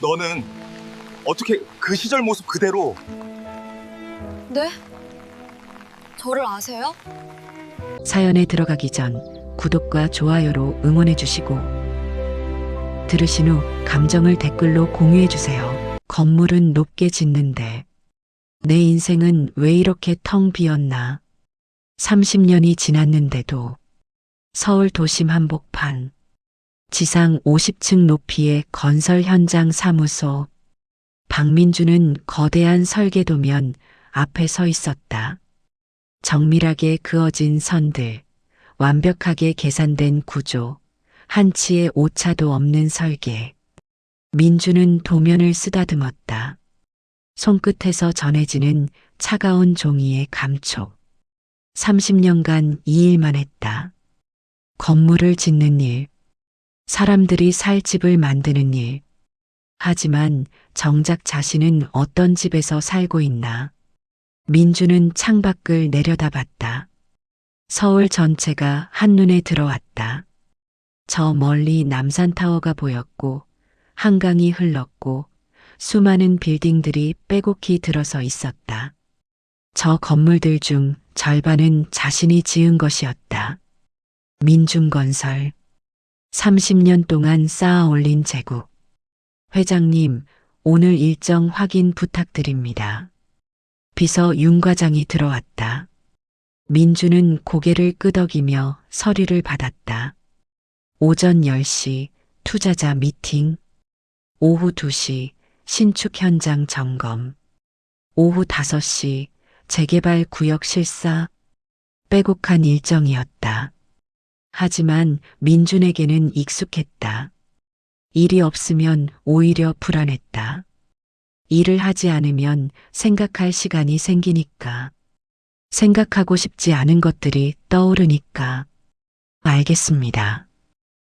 너는 어떻게 그 시절 모습 그대로. 네? 저를 아세요? 사연에 들어가기 전 구독과 좋아요로 응원해 주시고 들으신 후 감정을 댓글로 공유해 주세요. 건물은 높게 짓는데 내 인생은 왜 이렇게 텅 비었나. 30년이 지났는데도 서울 도심 한복판 지상 50층 높이의 건설 현장 사무소. 박민주는 거대한 설계도면 앞에 서 있었다. 정밀하게 그어진 선들, 완벽하게 계산된 구조, 한치의 오차도 없는 설계. 민주는 도면을 쓰다듬었다. 손끝에서 전해지는 차가운 종이의 감촉. 30년간 이 일만 했다. 건물을 짓는 일, 사람들이 살 집을 만드는 일. 하지만 정작 자신은 어떤 집에서 살고 있나. 민주는 창밖을 내려다봤다. 서울 전체가 한눈에 들어왔다. 저 멀리 남산타워가 보였고 한강이 흘렀고 수많은 빌딩들이 빼곡히 들어서 있었다. 저 건물들 중 절반은 자신이 지은 것이었다. 민중건설. 30년 동안 쌓아 올린 재국. 회장님, 오늘 일정 확인 부탁드립니다. 비서 윤 과장이 들어왔다. 민주는 고개를 끄덕이며 서류를 받았다. 오전 10시 투자자 미팅, 오후 2시 신축 현장 점검, 오후 5시 재개발 구역 실사. 빼곡한 일정이었다. 하지만 민준에게는 익숙했다. 일이 없으면 오히려 불안했다. 일을 하지 않으면 생각할 시간이 생기니까. 생각하고 싶지 않은 것들이 떠오르니까. 알겠습니다.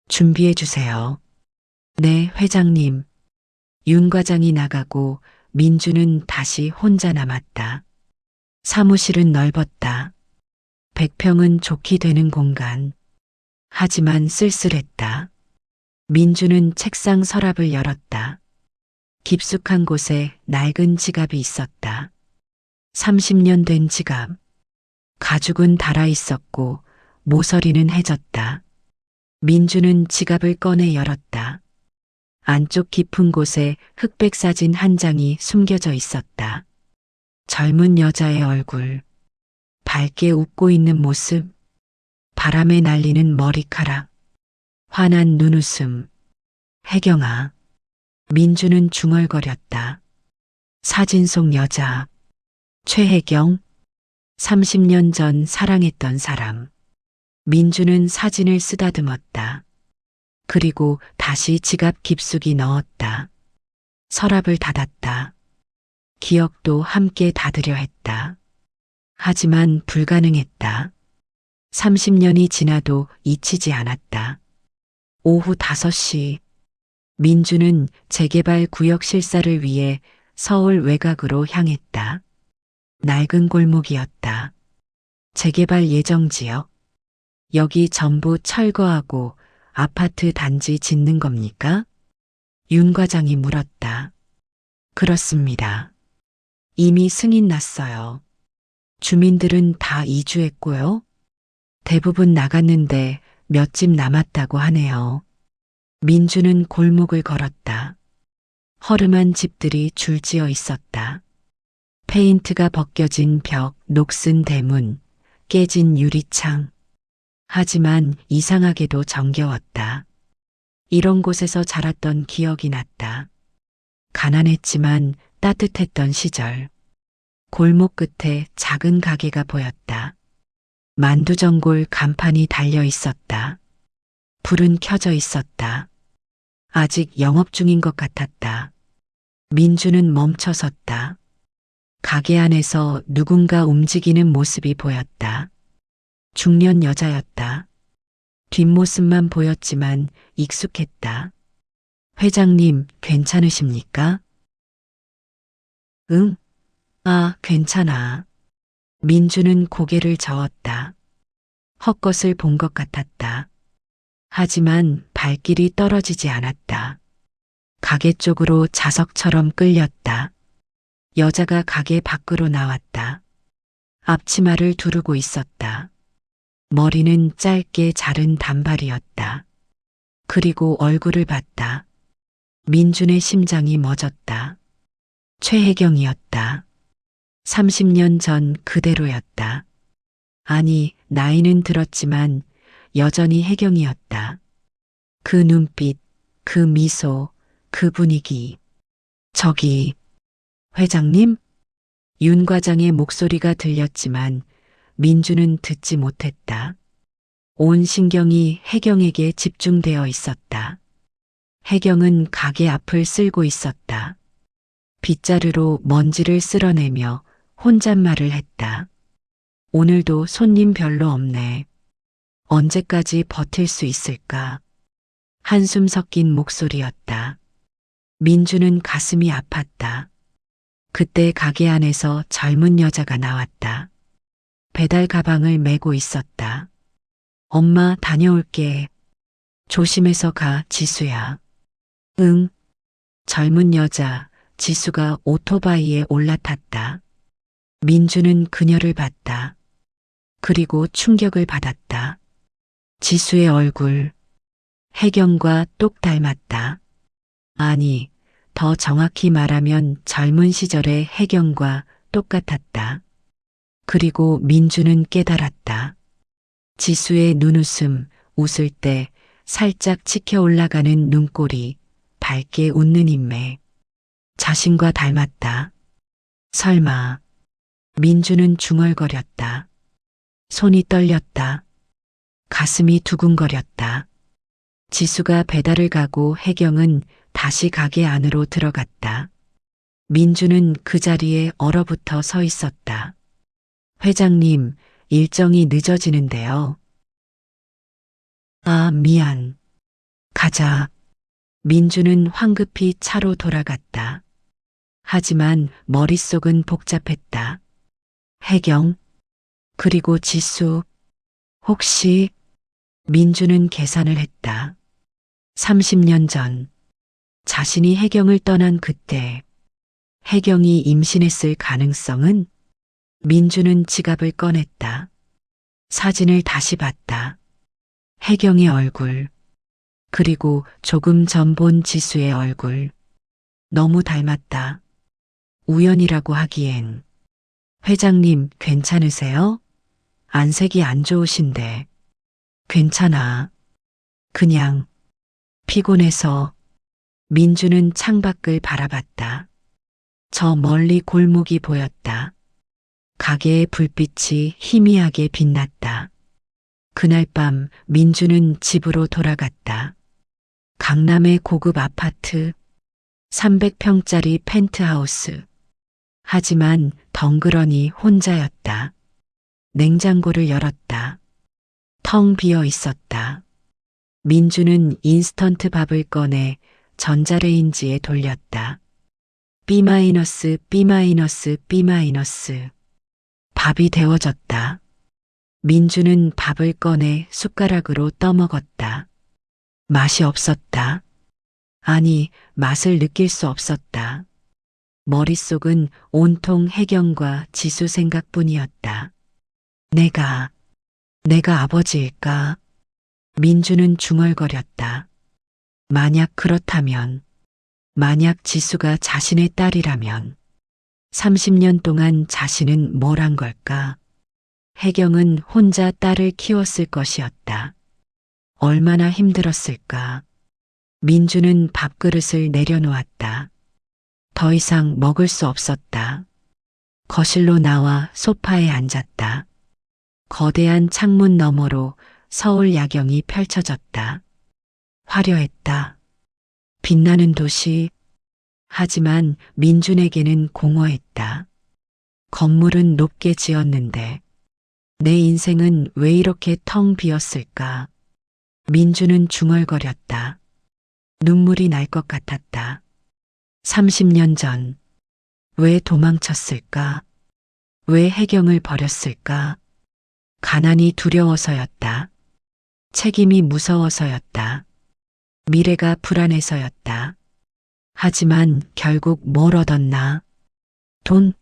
준비해 주세요. 네, 회장님. 윤 과장이 나가고 민주는 다시 혼자 남았다. 사무실은 넓었다. 100평은 좋게 되는 공간. 하지만 쓸쓸했다. 민주는 책상 서랍을 열었다. 깊숙한 곳에 낡은 지갑이 있었다. 30년 된 지갑. 가죽은 닳아 있었고 모서리는 해졌다. 민주는 지갑을 꺼내 열었다. 안쪽 깊은 곳에 흑백 사진 한 장이 숨겨져 있었다. 젊은 여자의 얼굴. 밝게 웃고 있는 모습. 바람에 날리는 머리카락. 환한 눈웃음. 혜경아. 민주는 중얼거렸다. 사진 속 여자. 최혜경. 30년 전 사랑했던 사람. 민주는 사진을 쓰다듬었다. 그리고 다시 지갑 깊숙이 넣었다. 서랍을 닫았다. 기억도 함께 닫으려 했다. 하지만 불가능했다. 30년이 지나도 잊히지 않았다. 오후 5시. 민주는 재개발 구역 실사를 위해 서울 외곽으로 향했다. 낡은 골목이었다. 재개발 예정 지역. 여기 전부 철거하고 아파트 단지 짓는 겁니까? 윤 과장이 물었다. 그렇습니다. 이미 승인 났어요. 주민들은 다 이주했고요. 대부분 나갔는데 몇 집 남았다고 하네요. 민주는 골목을 걸었다. 허름한 집들이 줄지어 있었다. 페인트가 벗겨진 벽, 녹슨 대문, 깨진 유리창. 하지만 이상하게도 정겨웠다. 이런 곳에서 자랐던 기억이 났다. 가난했지만 따뜻했던 시절. 골목 끝에 작은 가게가 보였다. 만두전골 간판이 달려 있었다. 불은 켜져 있었다. 아직 영업 중인 것 같았다. 민주는 멈춰 섰다. 가게 안에서 누군가 움직이는 모습이 보였다. 중년 여자였다. 뒷모습만 보였지만 익숙했다. 회장님, 괜찮으십니까? 응? 아, 괜찮아. 민주는 고개를 저었다. 헛것을 본 것 같았다. 하지만 발길이 떨어지지 않았다. 가게 쪽으로 자석처럼 끌렸다. 여자가 가게 밖으로 나왔다. 앞치마를 두르고 있었다. 머리는 짧게 자른 단발이었다. 그리고 얼굴을 봤다. 민준의 심장이 멎었다. 최혜경이었다. 30년 전 그대로였다. 아니, 나이는 들었지만 여전히 혜경이었다. 그 눈빛, 그 미소, 그 분위기. 저기, 회장님? 윤 과장의 목소리가 들렸지만 민주는 듣지 못했다. 온 신경이 혜경에게 집중되어 있었다. 혜경은 가게 앞을 쓸고 있었다. 빗자루로 먼지를 쓸어내며 혼잣말을 했다. 오늘도 손님 별로 없네. 언제까지 버틸 수 있을까? 한숨 섞인 목소리였다. 민주는 가슴이 아팠다. 그때 가게 안에서 젊은 여자가 나왔다. 배달 가방을 메고 있었다. 엄마 다녀올게. 조심해서 가, 지수야. 응. 젊은 여자, 지수가 오토바이에 올라탔다. 민주는 그녀를 봤다. 그리고 충격을 받았다. 지수의 얼굴, 혜경과 똑 닮았다. 아니, 더 정확히 말하면 젊은 시절의 혜경과 똑같았다. 그리고 민주는 깨달았다. 지수의 눈웃음, 웃을 때 살짝 치켜 올라가는 눈꼬리, 밝게 웃는 인매. 자신과 닮았다. 설마. 민주는 중얼거렸다. 손이 떨렸다. 가슴이 두근거렸다. 지수가 배달을 가고 혜경은 다시 가게 안으로 들어갔다. 민주는 그 자리에 얼어붙어 서 있었다. 회장님, 일정이 늦어지는데요. 아, 미안. 가자. 민주는 황급히 차로 돌아갔다. 하지만 머릿속은 복잡했다. 혜경, 그리고 지수. 혹시 민주는 계산을 했다. 30년 전 자신이 혜경을 떠난 그때 혜경이 임신했을 가능성은? 민주는 지갑을 꺼냈다. 사진을 다시 봤다. 혜경의 얼굴, 그리고 조금 전 본 지수의 얼굴. 너무 닮았다. 우연이라고 하기엔. 회장님, 괜찮으세요? 안색이 안 좋으신데. 괜찮아. 그냥 피곤해서. 민주는 창밖을 바라봤다. 저 멀리 골목이 보였다. 가게의 불빛이 희미하게 빛났다. 그날 밤 민주는 집으로 돌아갔다. 강남의 고급 아파트, 300평짜리 펜트하우스. 하지만 덩그러니 혼자였다. 냉장고를 열었다. 텅 비어 있었다. 민주는 인스턴트 밥을 꺼내 전자레인지에 돌렸다. B-, B-, B-. 밥이 데워졌다. 민주는 밥을 꺼내 숟가락으로 떠먹었다. 맛이 없었다. 아니, 맛을 느낄 수 없었다. 머릿속은 온통 혜경과 지수 생각뿐이었다. 내가 아버지일까? 민주는 중얼거렸다. 만약 그렇다면, 만약 지수가 자신의 딸이라면, 30년 동안 자신은 뭘 한 걸까? 혜경은 혼자 딸을 키웠을 것이었다. 얼마나 힘들었을까? 민주는 밥그릇을 내려놓았다. 더 이상 먹을 수 없었다. 거실로 나와 소파에 앉았다. 거대한 창문 너머로 서울 야경이 펼쳐졌다. 화려했다. 빛나는 도시. 하지만 민준에게는 공허했다. 건물은 높게 지었는데 내 인생은 왜 이렇게 텅 비었을까? 민주는 중얼거렸다. 눈물이 날 것 같았다. 30년 전, 왜 도망쳤을까? 왜 혜경을 버렸을까? 가난이 두려워서였다. 책임이 무서워서였다. 미래가 불안해서였다. 하지만 결국 뭘 얻었나? 돈,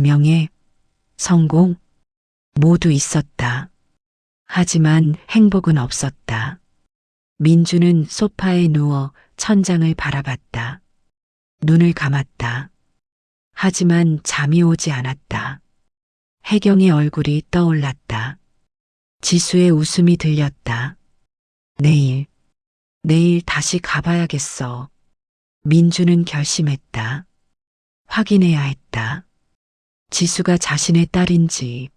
명예, 성공, 모두 있었다. 하지만 행복은 없었다. 민주는 소파에 누워 천장을 바라봤다. 눈을 감았다. 하지만 잠이 오지 않았다. 혜경의 얼굴이 떠올랐다. 지수의 웃음이 들렸다. 내일 다시 가봐야겠어. 민주는 결심했다. 확인해야 했다. 지수가 자신의 딸인지,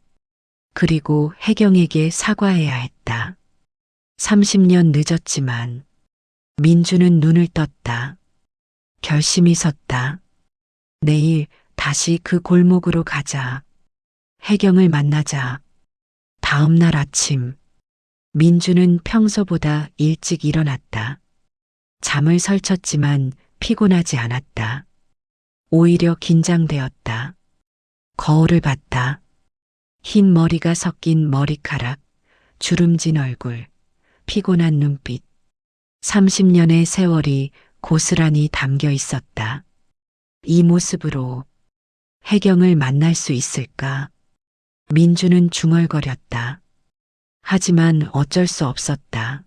그리고 혜경에게 사과해야 했다. 30년 늦었지만 민주는 눈을 떴다. 결심이 섰다. 내일 다시 그 골목으로 가자. 혜경을 만나자. 다음 날 아침, 민주는 평소보다 일찍 일어났다. 잠을 설쳤지만 피곤하지 않았다. 오히려 긴장되었다. 거울을 봤다. 흰 머리가 섞인 머리카락, 주름진 얼굴, 피곤한 눈빛. 30년의 세월이 고스란히 담겨 있었다. 이 모습으로 혜경을 만날 수 있을까? 민주는 중얼거렸다. 하지만 어쩔 수 없었다.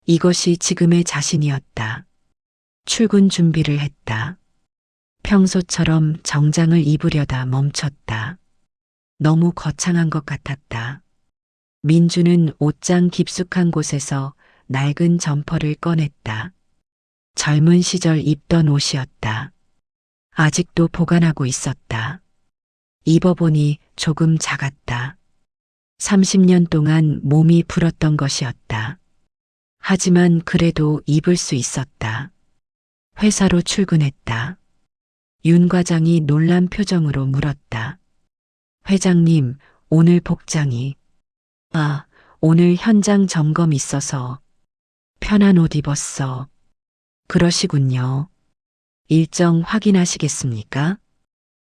이것이 지금의 자신이었다. 출근 준비를 했다. 평소처럼 정장을 입으려다 멈췄다. 너무 거창한 것 같았다. 민주는 옷장 깊숙한 곳에서 낡은 점퍼를 꺼냈다. 젊은 시절 입던 옷이었다. 아직도 보관하고 있었다. 입어보니 조금 작았다. 30년 동안 몸이 불었던 것이었다. 하지만 그래도 입을 수 있었다. 회사로 출근했다. 윤 과장이 놀란 표정으로 물었다. 회장님, 오늘 복장이. 오늘 현장 점검 있어서 편한 옷 입었어. 그러시군요. 일정 확인하시겠습니까?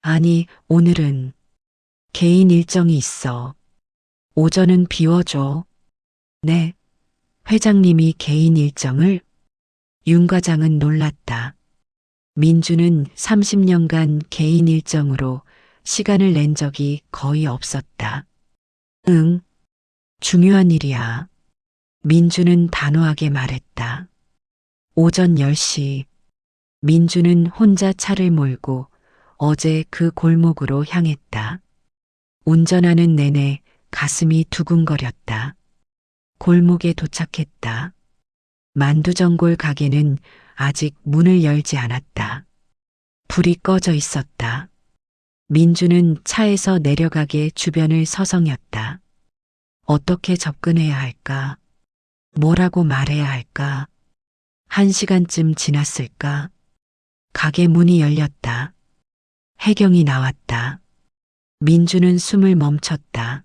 아니, 오늘은 개인 일정이 있어. 오전은 비워줘. 네. 회장님이 개인 일정을? 윤 과장은 놀랐다. 민주는 30년간 개인 일정으로 시간을 낸 적이 거의 없었다. 응, 중요한 일이야. 민주는 단호하게 말했다. 오전 10시, 민주는 혼자 차를 몰고 어제 그 골목으로 향했다. 운전하는 내내 가슴이 두근거렸다. 골목에 도착했다. 만두전골 가게는 아직 문을 열지 않았다. 불이 꺼져 있었다. 민주는 차에서 내려가게 주변을 서성였다. 어떻게 접근해야 할까? 뭐라고 말해야 할까? 1시간쯤 지났을까? 가게 문이 열렸다. 혜경이 나왔다. 민주는 숨을 멈췄다.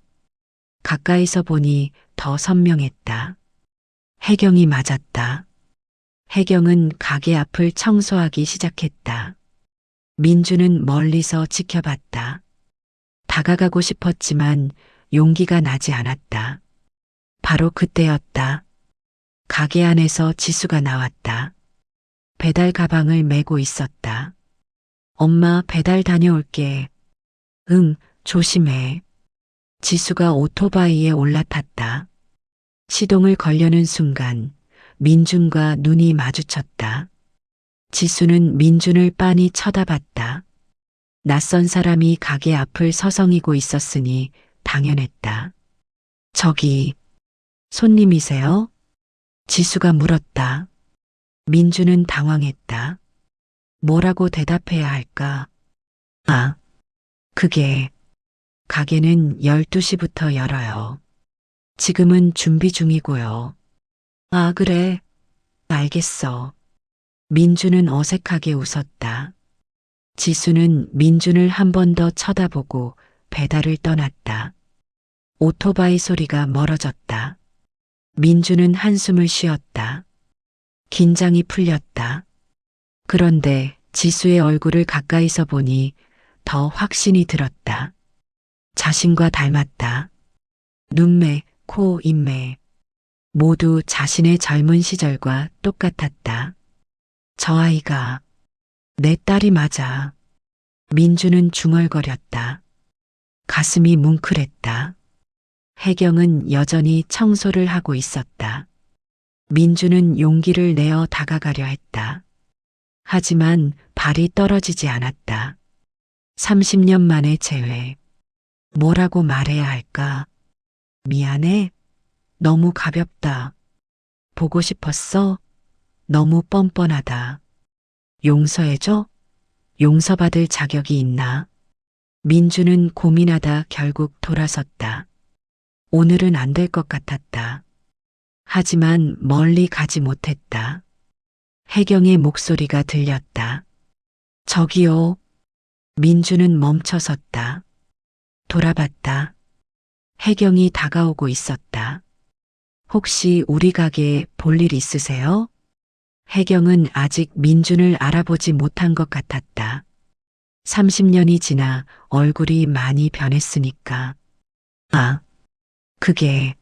가까이서 보니 더 선명했다. 혜경이 맞았다. 혜경은 가게 앞을 청소하기 시작했다. 민주는 멀리서 지켜봤다. 다가가고 싶었지만 용기가 나지 않았다. 바로 그때였다. 가게 안에서 지수가 나왔다. 배달 가방을 메고 있었다. 엄마, 배달 다녀올게. 응, 조심해. 지수가 오토바이에 올라탔다. 시동을 걸려는 순간 민준과 눈이 마주쳤다. 지수는 민준을 빤히 쳐다봤다. 낯선 사람이 가게 앞을 서성이고 있었으니 당연했다. 저기, 손님이세요? 지수가 물었다. 민주는 당황했다. 뭐라고 대답해야 할까? 그게, 가게는 12시부터 열어요. 지금은 준비 중이고요. 그래. 알겠어. 민주는 어색하게 웃었다. 지수는 민준을 한 번 더 쳐다보고 배달을 떠났다. 오토바이 소리가 멀어졌다. 민주는 한숨을 쉬었다. 긴장이 풀렸다. 그런데 지수의 얼굴을 가까이서 보니 더 확신이 들었다. 자신과 닮았다. 눈매, 코, 입매. 모두 자신의 젊은 시절과 똑같았다. 저 아이가 내 딸이 맞아. 민주는 중얼거렸다. 가슴이 뭉클했다. 혜경은 여전히 청소를 하고 있었다. 민주는 용기를 내어 다가가려 했다. 하지만 발이 떨어지지 않았다. 30년 만에 재회. 뭐라고 말해야 할까? 미안해. 너무 가볍다. 보고 싶었어. 너무 뻔뻔하다. 용서해줘? 용서받을 자격이 있나? 민주는 고민하다 결국 돌아섰다. 오늘은 안 될 것 같았다. 하지만 멀리 가지 못했다. 혜경의 목소리가 들렸다. 저기요. 민주는 멈춰섰다. 돌아봤다. 혜경이 다가오고 있었다. 혹시 우리 가게에 볼 일 있으세요? 혜경은 아직 민준을 알아보지 못한 것 같았다. 30년이 지나 얼굴이 많이 변했으니까. 아, 그게.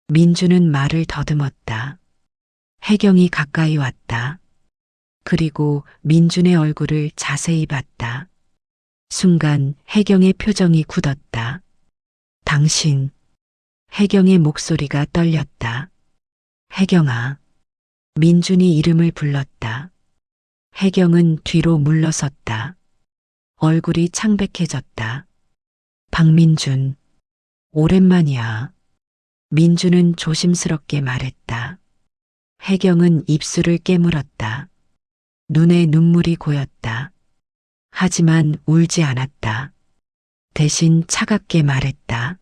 민주는 말을 더듬었다. 혜경이 가까이 왔다. 그리고 민준의 얼굴을 자세히 봤다. 순간 혜경의 표정이 굳었다. 당신. 혜경의 목소리가 떨렸다. 혜경아. 민준이 이름을 불렀다. 혜경은 뒤로 물러섰다. 얼굴이 창백해졌다. 박민준. 오랜만이야. 민준은 조심스럽게 말했다. 혜경은 입술을 깨물었다. 눈에 눈물이 고였다. 하지만 울지 않았다. 대신 차갑게 말했다.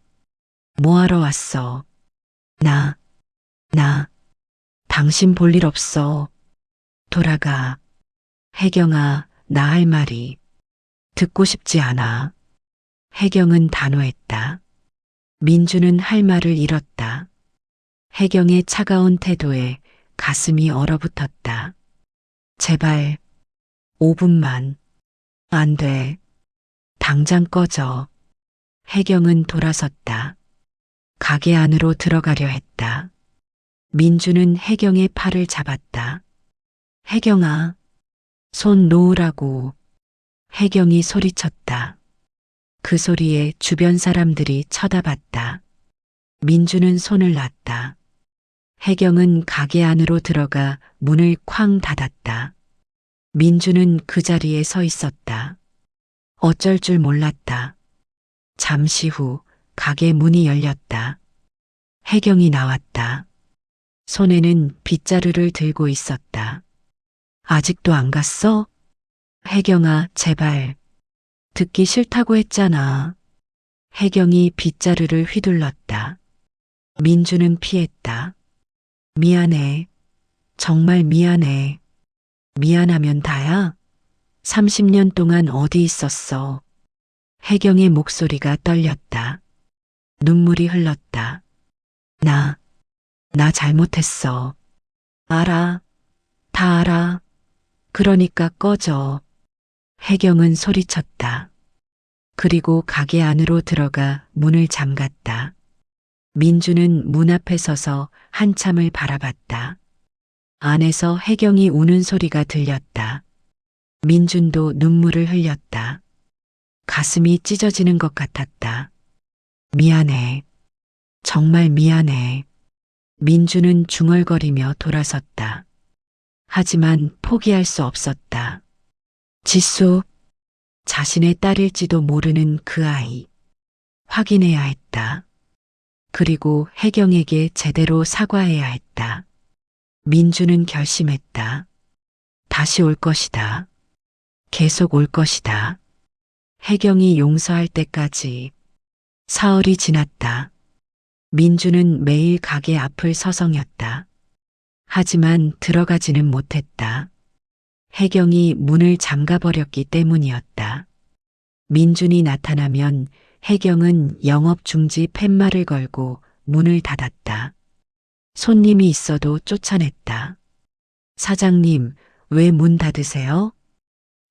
뭐하러 왔어? 나. 당신 볼 일 없어. 돌아가. 혜경아, 나 할 말이. 듣고 싶지 않아. 혜경은 단호했다. 민주는 할 말을 잃었다. 혜경의 차가운 태도에 가슴이 얼어붙었다. 제발 5분만. 안 돼. 당장 꺼져. 혜경은 돌아섰다. 가게 안으로 들어가려 했다. 민주는 혜경의 팔을 잡았다. 혜경아, 손 놓으라고. 혜경이 소리쳤다. 그 소리에 주변 사람들이 쳐다봤다. 민주는 손을 놨다. 혜경은 가게 안으로 들어가 문을 쾅 닫았다. 민주는 그 자리에 서 있었다. 어쩔 줄 몰랐다. 잠시 후 가게 문이 열렸다. 혜경이 나왔다. 손에는 빗자루를 들고 있었다. 아직도 안 갔어? 혜경아, 제발. 듣기 싫다고 했잖아. 혜경이 빗자루를 휘둘렀다. 민주는 피했다. 미안해. 정말 미안해. 미안하면 다야? 30년 동안 어디 있었어? 혜경의 목소리가 떨렸다. 눈물이 흘렀다. 나 잘못했어. 알아. 다 알아. 그러니까 꺼져. 혜경은 소리쳤다. 그리고 가게 안으로 들어가 문을 잠갔다. 민주는 문 앞에 서서 한참을 바라봤다. 안에서 혜경이 우는 소리가 들렸다. 민준도 눈물을 흘렸다. 가슴이 찢어지는 것 같았다. 미안해. 정말 미안해. 민주는 중얼거리며 돌아섰다. 하지만 포기할 수 없었다. 지수, 자신의 딸일지도 모르는 그 아이. 확인해야 했다. 그리고 혜경에게 제대로 사과해야 했다. 민주는 결심했다. 다시 올 것이다. 계속 올 것이다. 혜경이 용서할 때까지. 사흘이 지났다. 민주는 매일 가게 앞을 서성였다. 하지만 들어가지는 못했다. 혜경이 문을 잠가버렸기 때문이었다. 민준이 나타나면 혜경은 영업 중지 팻말을 걸고 문을 닫았다. 손님이 있어도 쫓아냈다. 사장님, 왜 문 닫으세요?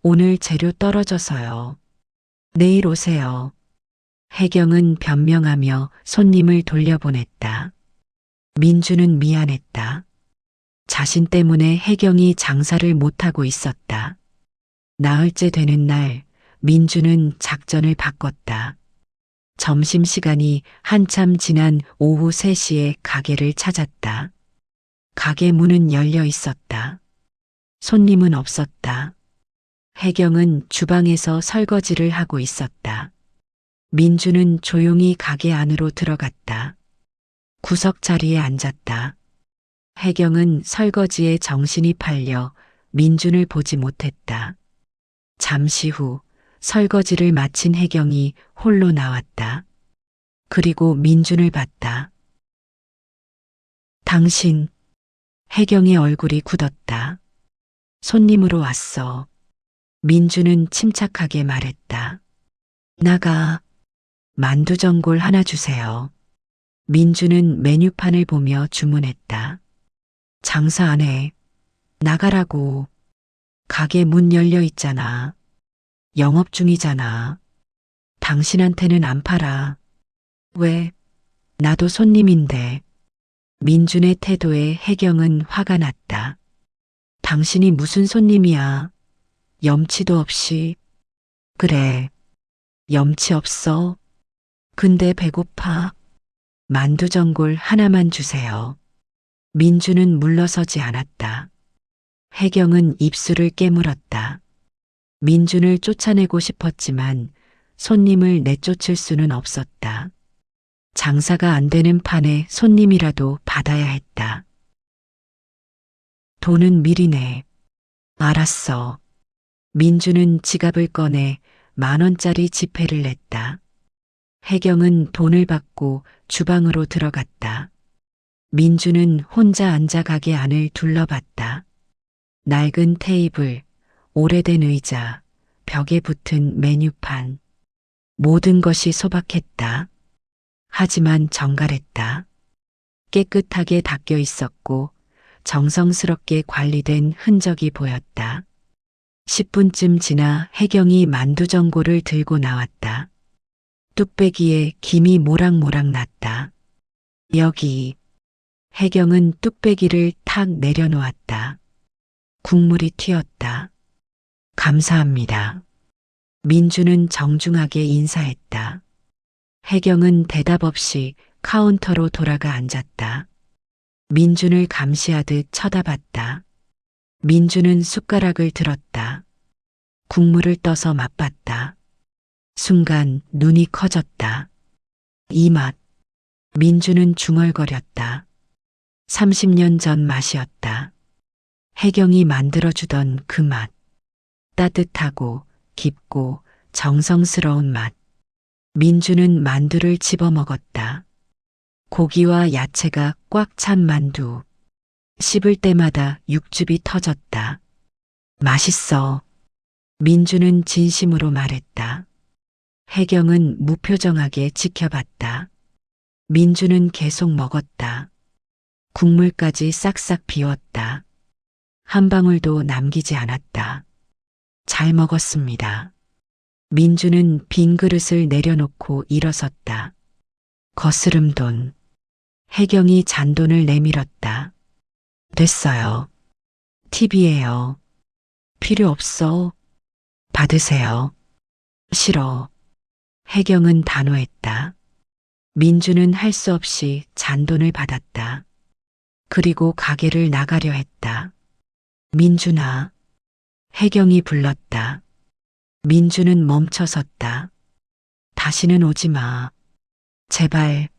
오늘 재료 떨어져서요. 내일 오세요. 혜경은 변명하며 손님을 돌려보냈다. 민주는 미안했다. 자신 때문에 혜경이 장사를 못하고 있었다. 나흘째 되는 날 민주는 작전을 바꿨다. 점심시간이 한참 지난 오후 3시에 가게를 찾았다. 가게 문은 열려 있었다. 손님은 없었다. 혜경은 주방에서 설거지를 하고 있었다. 민주는 조용히 가게 안으로 들어갔다. 구석 자리에 앉았다. 혜경은 설거지에 정신이 팔려 민준을 보지 못했다. 잠시 후 설거지를 마친 혜경이 홀로 나왔다. 그리고 민준을 봤다. 당신, 혜경의 얼굴이 굳었다. 손님으로 왔어. 민준은 침착하게 말했다. 나가. 만두전골 하나 주세요. 민준은 메뉴판을 보며 주문했다. 장사 안 해. 나가라고. 가게 문 열려 있잖아. 영업 중이잖아. 당신한테는 안 팔아. 왜? 나도 손님인데. 민준의 태도에 혜경은 화가 났다. 당신이 무슨 손님이야? 염치도 없이. 그래. 염치 없어. 근데 배고파. 만두전골 하나만 주세요. 민준은 물러서지 않았다. 혜경은 입술을 깨물었다. 민준을 쫓아내고 싶었지만 손님을 내쫓을 수는 없었다. 장사가 안 되는 판에 손님이라도 받아야 했다. 돈은 미리 내. 알았어. 민준은 지갑을 꺼내 10,000원짜리 지폐를 냈다. 혜경은 돈을 받고 주방으로 들어갔다. 민준은 혼자 앉아 가게 안을 둘러봤다. 낡은 테이블, 오래된 의자, 벽에 붙은 메뉴판. 모든 것이 소박했다. 하지만 정갈했다. 깨끗하게 닦여 있었고 정성스럽게 관리된 흔적이 보였다. 10분쯤 지나 혜경이 만두전골을 들고 나왔다. 뚝배기에 김이 모락모락 났다. 여기. 혜경은 뚝배기를 탁 내려놓았다. 국물이 튀었다. 감사합니다. 민주는 정중하게 인사했다. 혜경은 대답 없이 카운터로 돌아가 앉았다. 민준을 감시하듯 쳐다봤다. 민주는 숟가락을 들었다. 국물을 떠서 맛봤다. 순간 눈이 커졌다. 이 맛. 민주는 중얼거렸다. 30년 전 맛이었다. 혜경이 만들어주던 그 맛. 따뜻하고 깊고 정성스러운 맛. 민주는 만두를 집어먹었다. 고기와 야채가 꽉 찬 만두. 씹을 때마다 육즙이 터졌다. 맛있어. 민주는 진심으로 말했다. 혜경은 무표정하게 지켜봤다. 민주는 계속 먹었다. 국물까지 싹싹 비웠다. 한 방울도 남기지 않았다. 잘 먹었습니다. 민주는 빈 그릇을 내려놓고 일어섰다. 거스름 돈. 혜경이 잔돈을 내밀었다. 됐어요. 팁이에요. 필요 없어. 받으세요. 싫어. 혜경은 단호했다. 민주는 할 수 없이 잔돈을 받았다. 그리고 가게를 나가려 했다. 민준아. 혜경이 불렀다. 민주는 멈춰섰다. 다시는 오지 마. 제발.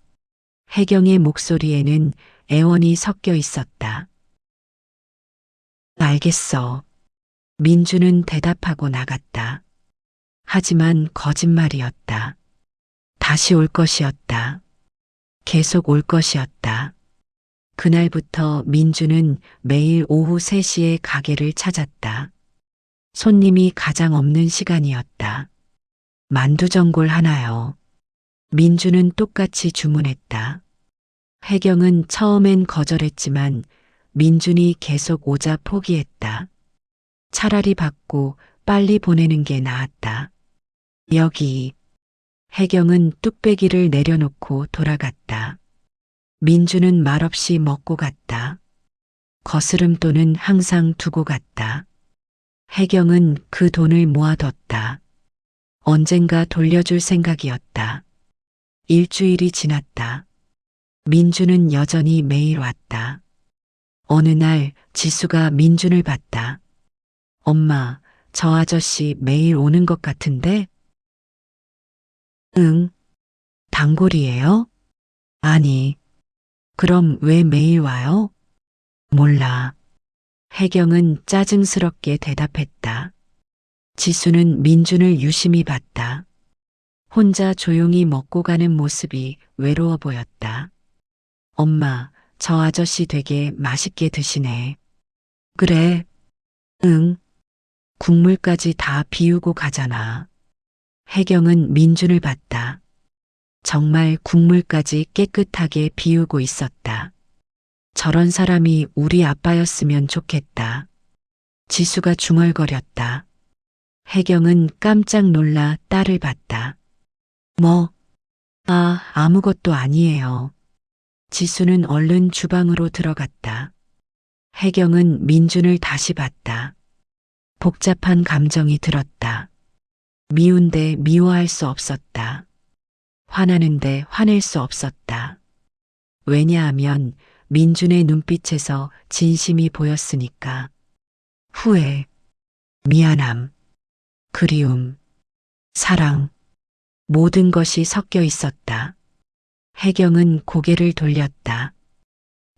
혜경의 목소리에는 애원이 섞여 있었다. 알겠어. 민주는 대답하고 나갔다. 하지만 거짓말이었다. 다시 올 것이었다. 계속 올 것이었다. 그날부터 민주는 매일 오후 3시에 가게를 찾았다. 손님이 가장 없는 시간이었다. 만두전골 하나요. 민주는 똑같이 주문했다. 혜경은 처음엔 거절했지만 민준이 계속 오자 포기했다. 차라리 받고 빨리 보내는 게 나았다. 여기. 혜경은 뚝배기를 내려놓고 돌아갔다. 민주는 말없이 먹고 갔다. 거스름돈은 항상 두고 갔다. 혜경은 그 돈을 모아뒀다. 언젠가 돌려줄 생각이었다. 일주일이 지났다. 민주는 여전히 매일 왔다. 어느 날 지수가 민준을 봤다. 엄마, 저 아저씨 매일 오는 것 같은데? 응. 단골이에요? 아니. 그럼 왜 매일 와요? 몰라. 혜경은 짜증스럽게 대답했다. 지수는 민준을 유심히 봤다. 혼자 조용히 먹고 가는 모습이 외로워 보였다. 엄마, 저 아저씨 되게 맛있게 드시네. 그래. 응. 국물까지 다 비우고 가잖아. 혜경은 민준을 봤다. 정말 국물까지 깨끗하게 비우고 있었다. 저런 사람이 우리 아빠였으면 좋겠다. 지수가 중얼거렸다. 혜경은 깜짝 놀라 딸을 봤다. 뭐? 아무것도 아니에요. 지수는 얼른 주방으로 들어갔다. 혜경은 민준을 다시 봤다. 복잡한 감정이 들었다. 미운데 미워할 수 없었다. 화나는데 화낼 수 없었다. 왜냐하면 민준의 눈빛에서 진심이 보였으니까. 후회, 미안함, 그리움, 사랑, 모든 것이 섞여 있었다. 혜경은 고개를 돌렸다.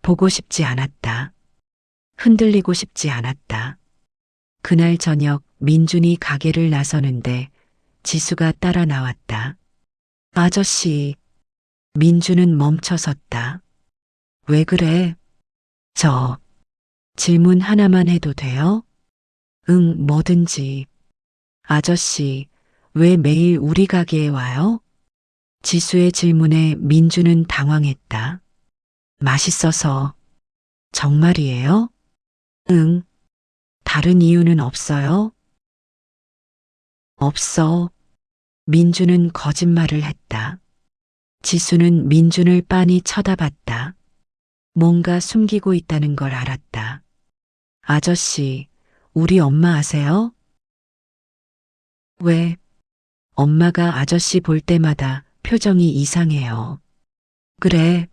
보고 싶지 않았다. 흔들리고 싶지 않았다. 그날 저녁 민준이 가게를 나서는데 지수가 따라 나왔다. 아저씨, 민준은 멈춰섰다. 왜 그래? 질문 하나만 해도 돼요? 응, 뭐든지. 아저씨, 왜 매일 우리 가게에 와요? 지수의 질문에 민준은 당황했다. 맛있어서. 정말이에요? 응. 다른 이유는 없어요? 없어. 민준은 거짓말을 했다. 지수는 민준을 빤히 쳐다봤다. 뭔가 숨기고 있다는 걸 알았다. 아저씨, 우리 엄마 아세요? 왜? 엄마가 아저씨 볼 때마다 표정이 이상해요. 그래.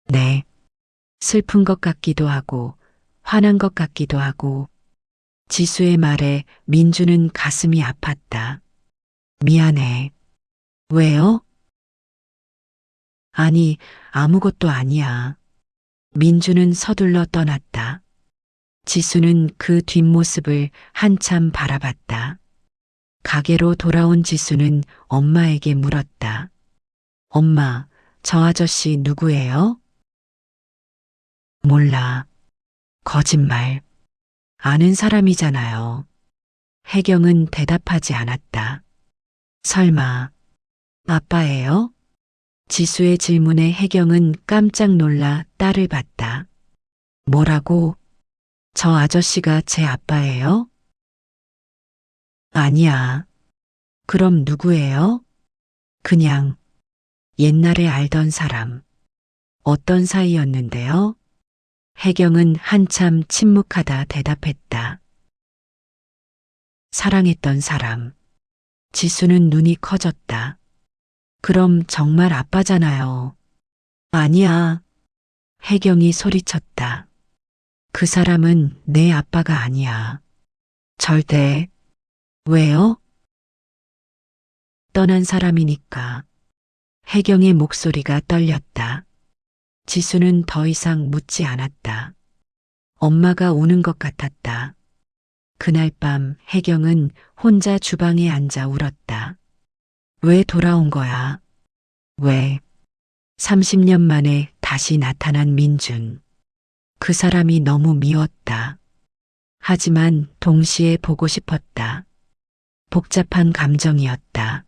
네. 슬픈 것 같기도 하고, 화난 것 같기도 하고. 지수의 말에 민주는 가슴이 아팠다. 미안해. 왜요? 아니, 아무것도 아니야. 민주는 서둘러 떠났다. 지수는 그 뒷모습을 한참 바라봤다. 가게로 돌아온 지수는 엄마에게 물었다. 엄마, 저 아저씨 누구예요? 몰라. 거짓말. 아는 사람이잖아요. 혜경은 대답하지 않았다. 설마, 아빠예요? 지수의 질문에 혜경은 깜짝 놀라 딸을 봤다. 뭐라고? 저 아저씨가 제 아빠예요? 아니야. 그럼 누구예요? 그냥 옛날에 알던 사람. 어떤 사이였는데요? 혜경은 한참 침묵하다 대답했다. 사랑했던 사람. 지수는 눈이 커졌다. 그럼 정말 아빠잖아요. 아니야. 혜경이 소리쳤다. 그 사람은 내 아빠가 아니야. 절대. 왜요? 떠난 사람이니까. 혜경의 목소리가 떨렸다. 지수는 더 이상 묻지 않았다. 엄마가 오는 것 같았다. 그날 밤 혜경은 혼자 주방에 앉아 울었다. 왜 돌아온 거야? 왜? 30년 만에 다시 나타난 민준. 그 사람이 너무 미웠다. 하지만 동시에 보고 싶었다. 복잡한 감정이었다.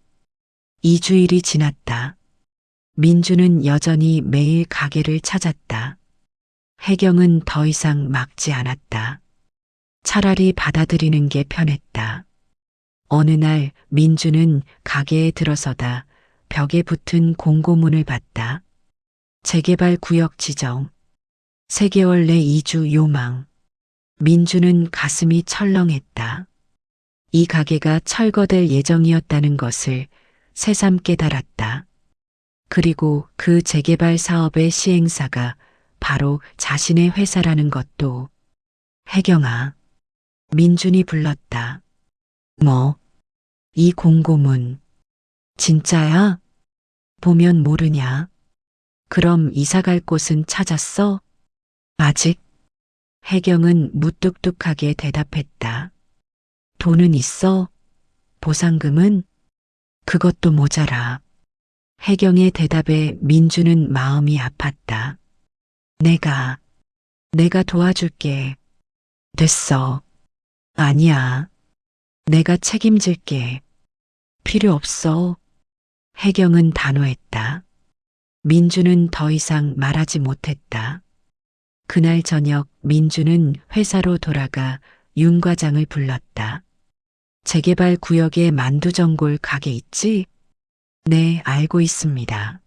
2주일이 지났다. 민주는 여전히 매일 가게를 찾았다. 혜경은 더 이상 막지 않았다. 차라리 받아들이는 게 편했다. 어느 날 민주는 가게에 들어서다 벽에 붙은 공고문을 봤다. 재개발 구역 지정. 3개월 내 이주 요망. 민주는 가슴이 철렁했다. 이 가게가 철거될 예정이었다는 것을 새삼 깨달았다. 그리고 그 재개발 사업의 시행사가 바로 자신의 회사라는 것도. 혜경아, 민준이 불렀다. 뭐, 이 공고문, 진짜야? 보면 모르냐? 그럼 이사갈 곳은 찾았어? 아직? 혜경은 무뚝뚝하게 대답했다. 돈은 있어? 보상금은? 그것도 모자라. 혜경의 대답에 민주는 마음이 아팠다. 내가 도와줄게. 됐어. 아니야. 내가 책임질게. 필요 없어. 혜경은 단호했다. 민주는 더 이상 말하지 못했다. 그날 저녁 민주는 회사로 돌아가 윤 과장을 불렀다. 재개발 구역에 만두전골 가게 있지? 네, 알고 있습니다.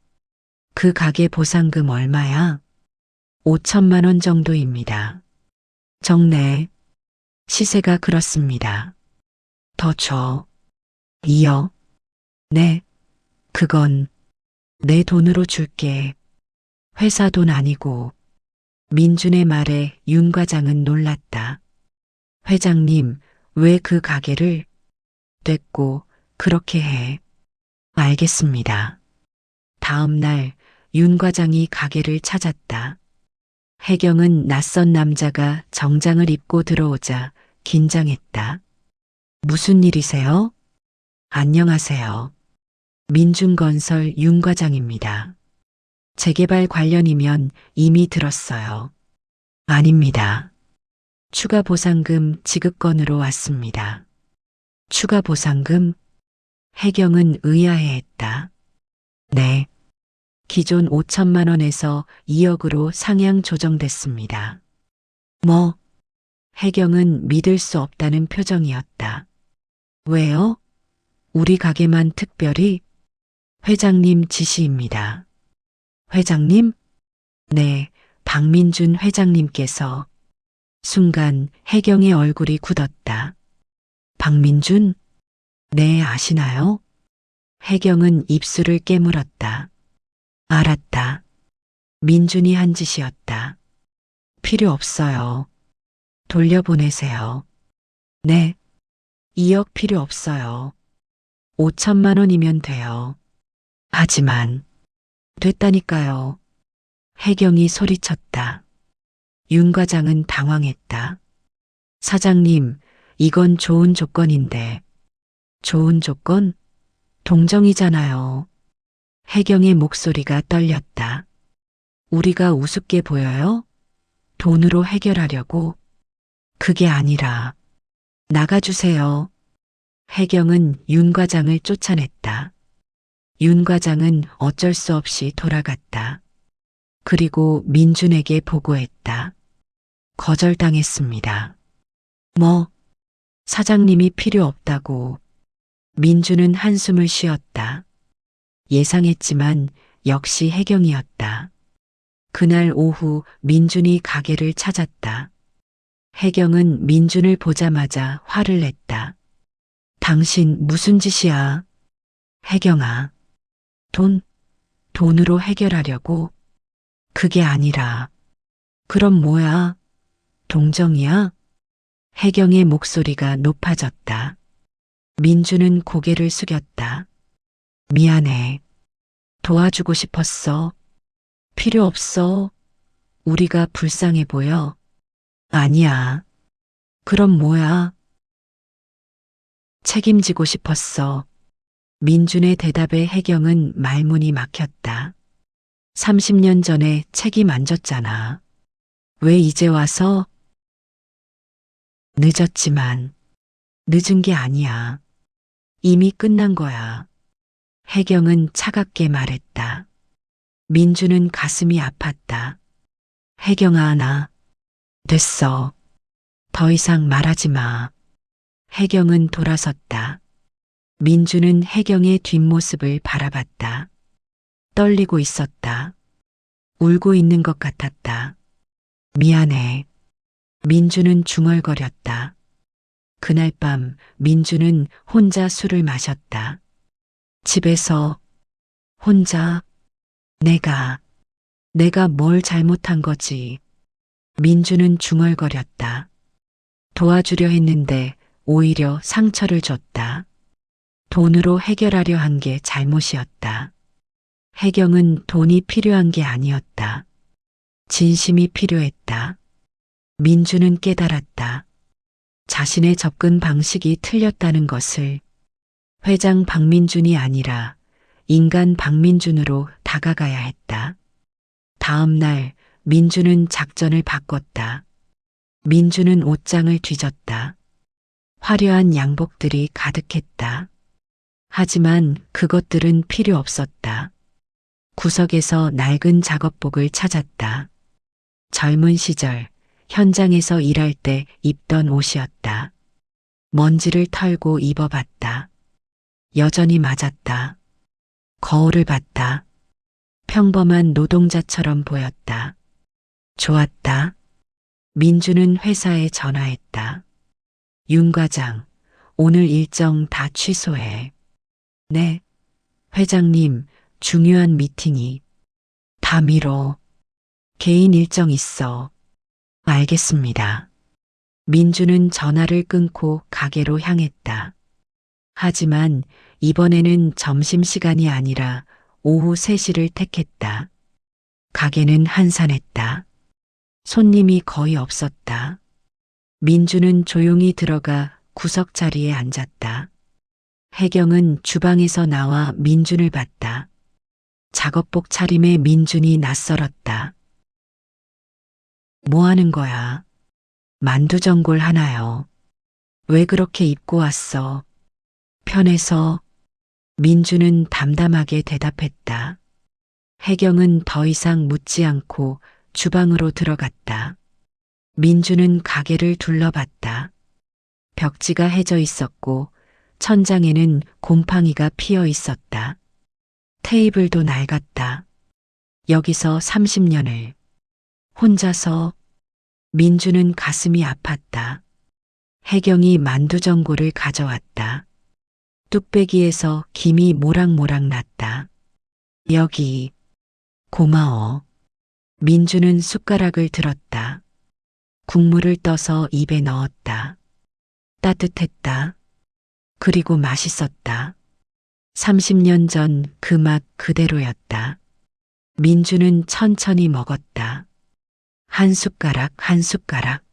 그 가게 보상금 얼마야? 5천만 원 정도입니다. 적네. 시세가 그렇습니다. 더 줘. 2억. 네. 그건 내 돈으로 줄게. 회사 돈 아니고. 민준의 말에 윤 과장은 놀랐다. 회장님, 왜 그 가게를? 됐고, 그렇게 해. 알겠습니다. 다음 날 윤 과장이 가게를 찾았다. 혜경은 낯선 남자가 정장을 입고 들어오자 긴장했다. 무슨 일이세요? 안녕하세요. 민준건설 윤 과장입니다. 재개발 관련이면 이미 들었어요. 아닙니다. 추가 보상금 지급 건으로 왔습니다. 추가 보상금? 혜경은 의아해했다. 네. 기존 5천만 원에서 2억으로 상향 조정됐습니다. 뭐? 혜경은 믿을 수 없다는 표정이었다. 왜요? 우리 가게만 특별히? 회장님 지시입니다. 회장님? 네, 박민준 회장님께서. 순간 혜경의 얼굴이 굳었다. 박민준? 네, 아시나요? 혜경은 입술을 깨물었다. 알았다. 민준이 한 짓이었다. 필요 없어요. 돌려보내세요. 네. 2억 필요 없어요. 5천만 원이면 돼요. 하지만 됐다니까요. 혜경이 소리쳤다. 윤 과장은 당황했다. 사장님, 이건 좋은 조건인데. 좋은 조건? 동정이잖아요. 혜경의 목소리가 떨렸다. 우리가 우습게 보여요? 돈으로 해결하려고? 그게 아니라 나가주세요. 혜경은 윤 과장을 쫓아냈다. 윤 과장은 어쩔 수 없이 돌아갔다. 그리고 민준에게 보고했다. 거절당했습니다. 뭐? 사장님이 필요 없다고. 민준은 한숨을 쉬었다. 예상했지만 역시 혜경이었다. 그날 오후 민준이 가게를 찾았다. 혜경은 민준을 보자마자 화를 냈다. 당신 무슨 짓이야? 혜경아. 돈으로 해결하려고? 그게 아니라. 그럼 뭐야? 동정이야? 혜경의 목소리가 높아졌다. 민준은 고개를 숙였다. 미안해. 도와주고 싶었어. 필요 없어. 우리가 불쌍해 보여. 아니야. 그럼 뭐야? 책임지고 싶었어. 민준의 대답에 혜경은 말문이 막혔다. 30년 전에 책임 안 졌잖아. 왜 이제 와서? 늦었지만 늦은 게 아니야. 이미 끝난 거야. 혜경은 차갑게 말했다. 민준은 가슴이 아팠다. 혜경아, 나 됐어. 더 이상 말하지 마. 혜경은 돌아섰다. 민준은 혜경의 뒷모습을 바라봤다. 떨리고 있었다. 울고 있는 것 같았다. 미안해. 민준은 중얼거렸다. 그날 밤 민주는 혼자 술을 마셨다. 집에서 혼자 내가 뭘 잘못한 거지. 민주는 중얼거렸다. 도와주려 했는데 오히려 상처를 줬다. 돈으로 해결하려 한 게 잘못이었다. 혜경은 돈이 필요한 게 아니었다. 진심이 필요했다. 민주는 깨달았다. 자신의 접근 방식이 틀렸다는 것을. 회장 박민준이 아니라 인간 박민준으로 다가가야 했다. 다음 날 민주는 작전을 바꿨다. 민주는 옷장을 뒤졌다. 화려한 양복들이 가득했다. 하지만 그것들은 필요 없었다. 구석에서 낡은 작업복을 찾았다. 젊은 시절 현장에서 일할 때 입던 옷이었다. 먼지를 털고 입어봤다. 여전히 맞았다. 거울을 봤다. 평범한 노동자처럼 보였다. 좋았다. 민주는 회사에 전화했다. 윤 과장, 오늘 일정 다 취소해. 네. 회장님, 중요한 미팅이. 다 미뤄. 개인 일정 있어. 알겠습니다. 민주는 전화를 끊고 가게로 향했다. 하지만 이번에는 점심시간이 아니라 오후 3시를 택했다. 가게는 한산했다. 손님이 거의 없었다. 민주는 조용히 들어가 구석 자리에 앉았다. 혜경은 주방에서 나와 민준을 봤다. 작업복 차림에 민준이 낯설었다. 뭐 하는 거야? 만두전골 하나요. 왜 그렇게 입고 왔어? 편해서. 민주는 담담하게 대답했다. 혜경은 더 이상 묻지 않고 주방으로 들어갔다. 민주는 가게를 둘러봤다. 벽지가 해져 있었고 천장에는 곰팡이가 피어 있었다. 테이블도 낡았다. 여기서 30년을 혼자서. 민주는 가슴이 아팠다. 혜경이 만두전골을 가져왔다. 뚝배기에서 김이 모락모락 났다. 여기. 고마워. 민주는 숟가락을 들었다. 국물을 떠서 입에 넣었다. 따뜻했다. 그리고 맛있었다. 30년 전 그 맛 그대로였다. 민주는 천천히 먹었다. 한 숟가락 한 숟가락.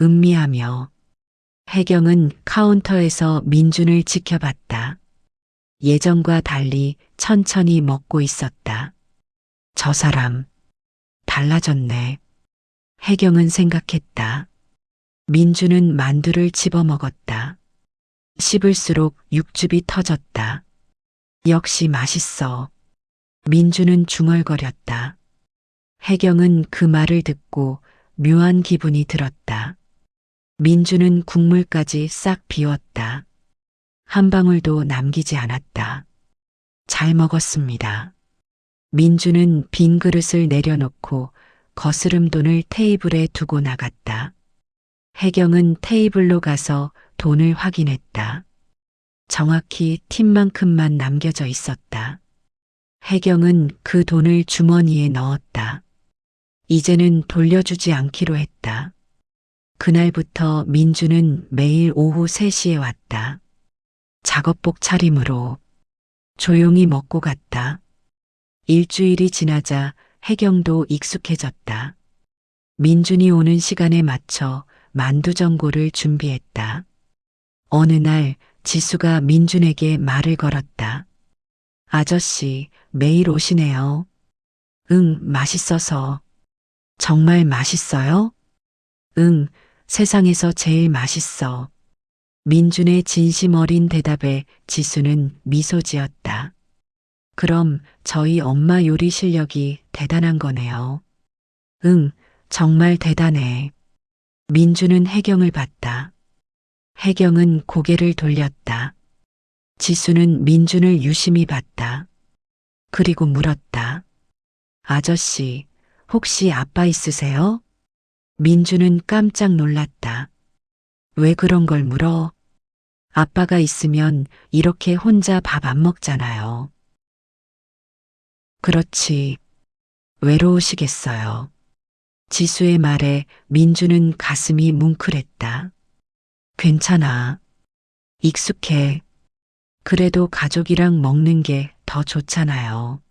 음미하며. 혜경은 카운터에서 민준을 지켜봤다. 예전과 달리 천천히 먹고 있었다. 저 사람 달라졌네. 혜경은 생각했다. 민준은 만두를 집어 먹었다. 씹을수록 육즙이 터졌다. 역시 맛있어. 민준은 중얼거렸다. 혜경은 그 말을 듣고 묘한 기분이 들었다. 민주는 국물까지 싹 비웠다. 한 방울도 남기지 않았다. 잘 먹었습니다. 민주는 빈 그릇을 내려놓고 거스름돈을 테이블에 두고 나갔다. 혜경은 테이블로 가서 돈을 확인했다. 정확히 팁만큼만 남겨져 있었다. 혜경은 그 돈을 주머니에 넣었다. 이제는 돌려주지 않기로 했다. 그날부터 민주는 매일 오후 3시에 왔다. 작업복 차림으로. 조용히 먹고 갔다. 일주일이 지나자 혜경도 익숙해졌다. 민준이 오는 시간에 맞춰 만두전골을 준비했다. 어느 날 지수가 민준에게 말을 걸었다. 아저씨, 매일 오시네요. 응, 맛있어서. 정말 맛있어요? 응, 세상에서 제일 맛있어. 민준의 진심 어린 대답에 지수는 미소 지었다. 그럼 저희 엄마 요리 실력이 대단한 거네요. 응, 정말 대단해. 민준은 혜경을 봤다. 혜경은 고개를 돌렸다. 지수는 민준을 유심히 봤다. 그리고 물었다. 아저씨, 혹시 아빠 있으세요? 민준은 깜짝 놀랐다. 왜 그런 걸 물어? 아빠가 있으면 이렇게 혼자 밥 안 먹잖아요. 그렇지. 외로우시겠어요. 지수의 말에 민주는 가슴이 뭉클했다. 괜찮아. 익숙해. 그래도 가족이랑 먹는 게 더 좋잖아요.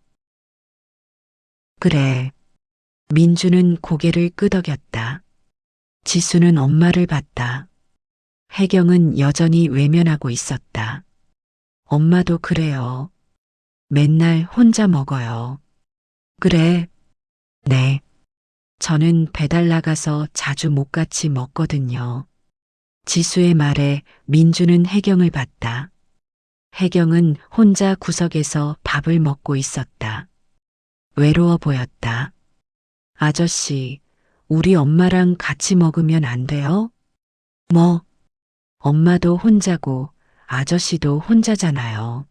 그래. 민주는 고개를 끄덕였다. 지수는 엄마를 봤다. 혜경은 여전히 외면하고 있었다. 엄마도 그래요. 맨날 혼자 먹어요. 그래. 네. 저는 배달 나가서 자주 못 같이 먹거든요. 지수의 말에 민주는 혜경을 봤다. 혜경은 혼자 구석에서 밥을 먹고 있었다. 외로워 보였다. 아저씨, 우리 엄마랑 같이 먹으면 안 돼요? 뭐, 엄마도 혼자고 아저씨도 혼자잖아요.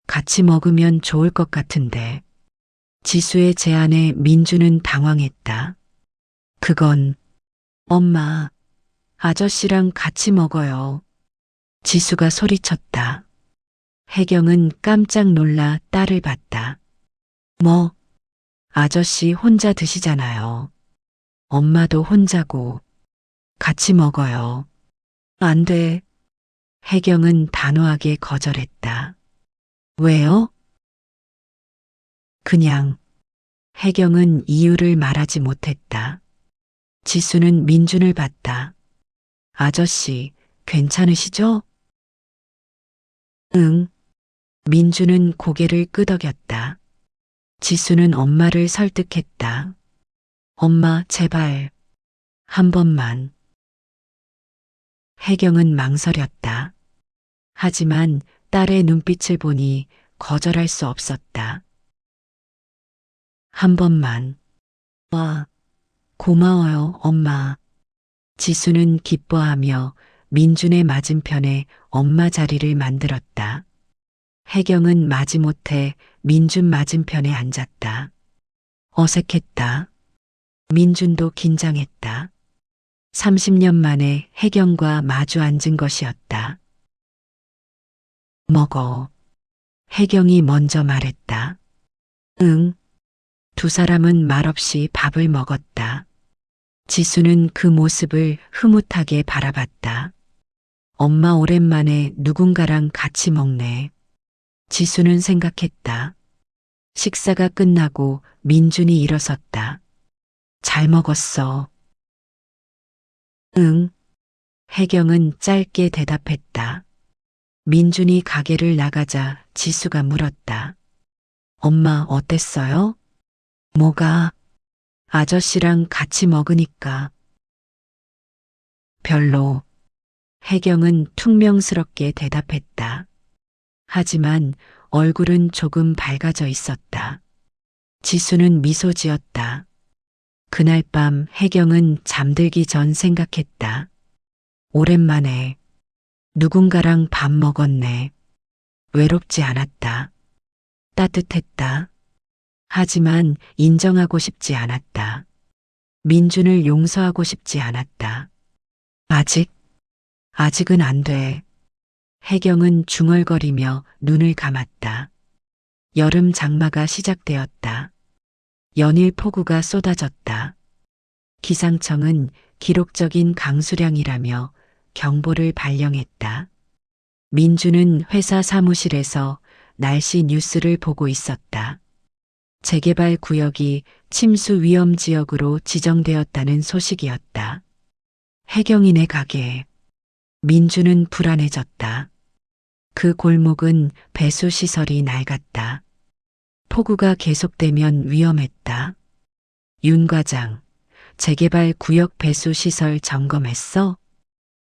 같이 먹으면 좋을 것 같은데. 지수의 제안에 민주는 당황했다. 그건, 엄마, 아저씨랑 같이 먹어요. 지수가 소리쳤다. 혜경은 깜짝 놀라 딸을 봤다. 뭐, 아저씨 혼자 드시잖아요. 엄마도 혼자고, 같이 먹어요. 안 돼. 혜경은 단호하게 거절했다. 왜요? 그냥. 혜경은 이유를 말하지 못했다. 지수는 민준을 봤다. 아저씨, 괜찮으시죠? 응. 민주는 고개를 끄덕였다. 지수는 엄마를 설득했다. 엄마, 제발. 한 번만. 혜경은 망설였다. 하지만 딸의 눈빛을 보니 거절할 수 없었다. 한 번만. 와, 고마워요, 엄마. 지수는 기뻐하며 민준의 맞은편에 엄마 자리를 만들었다. 혜경은 마지못해 민준 맞은편에 앉았다. 어색했다. 민준도 긴장했다. 30년 만에 혜경과 마주 앉은 것이었다. 먹어. 혜경이 먼저 말했다. 응. 두 사람은 말없이 밥을 먹었다. 지수는 그 모습을 흐뭇하게 바라봤다. 엄마 오랜만에 누군가랑 같이 먹네. 지수는 생각했다. 식사가 끝나고 민준이 일어섰다. 잘 먹었어. 응. 혜경은 짧게 대답했다. 민준이 가게를 나가자 지수가 물었다. 엄마 어땠어요? 뭐가? 아저씨랑 같이 먹으니까. 별로. 혜경은 퉁명스럽게 대답했다. 하지만 얼굴은 조금 밝아져 있었다. 지수는 미소 지었다. 그날 밤 혜경은 잠들기 전 생각했다. 오랜만에 누군가랑 밥 먹었네. 외롭지 않았다. 따뜻했다. 하지만 인정하고 싶지 않았다. 민준을 용서하고 싶지 않았다. 아직은 안 돼. 혜경은 중얼거리며 눈을 감았다. 여름 장마가 시작되었다. 연일 폭우가 쏟아졌다. 기상청은 기록적인 강수량이라며 경보를 발령했다. 민주는 회사 사무실에서 날씨 뉴스를 보고 있었다. 재개발 구역이 침수 위험 지역으로 지정되었다는 소식이었다. 혜경이네 가게. 민주는 불안해졌다. 그 골목은 배수 시설이 낡았다. 폭우가 계속되면 위험했다. 윤 과장, 재개발 구역 배수 시설 점검했어?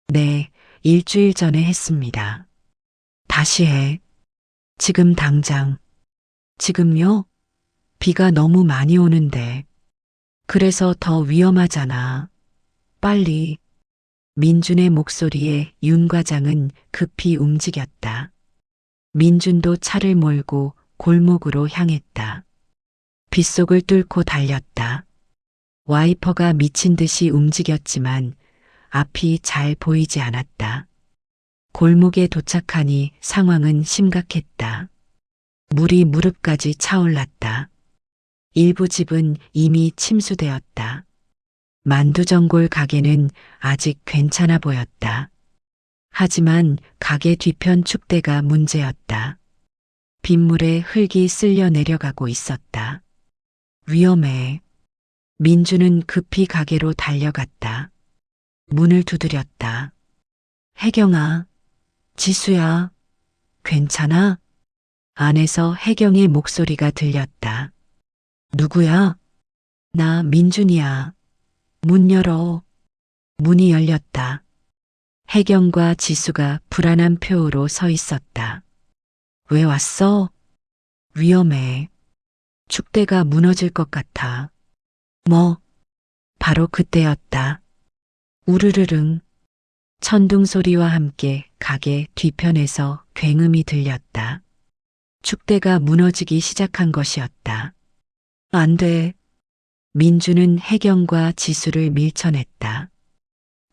네, 일주일 전에 했습니다. 다시 해. 지금 당장. 지금요? 비가 너무 많이 오는데. 그래서 더 위험하잖아. 빨리. 민준의 목소리에 윤 과장은 급히 움직였다. 민준도 차를 몰고 골목으로 향했다. 빗속을 뚫고 달렸다. 와이퍼가 미친 듯이 움직였지만 앞이 잘 보이지 않았다. 골목에 도착하니 상황은 심각했다. 물이 무릎까지 차올랐다. 일부 집은 이미 침수되었다. 만두전골 가게는 아직 괜찮아 보였다. 하지만 가게 뒤편 축대가 문제였다. 빗물에 흙이 쓸려 내려가고 있었다. 위험해. 민주는 급히 가게로 달려갔다. 문을 두드렸다. 혜경아, 지수야, 괜찮아? 안에서 혜경의 목소리가 들렸다. 누구야? 나 민준이야. 문 열어. 문이 열렸다. 혜경과 지수가 불안한 표로 서 있었다. 왜 왔어? 위험해. 축대가 무너질 것 같아. 뭐? 바로 그때였다. 우르르릉. 천둥 소리와 함께 가게 뒤편에서 굉음이 들렸다. 축대가 무너지기 시작한 것이었다. 안 돼. 민주는 혜경과 지수를 밀쳐냈다.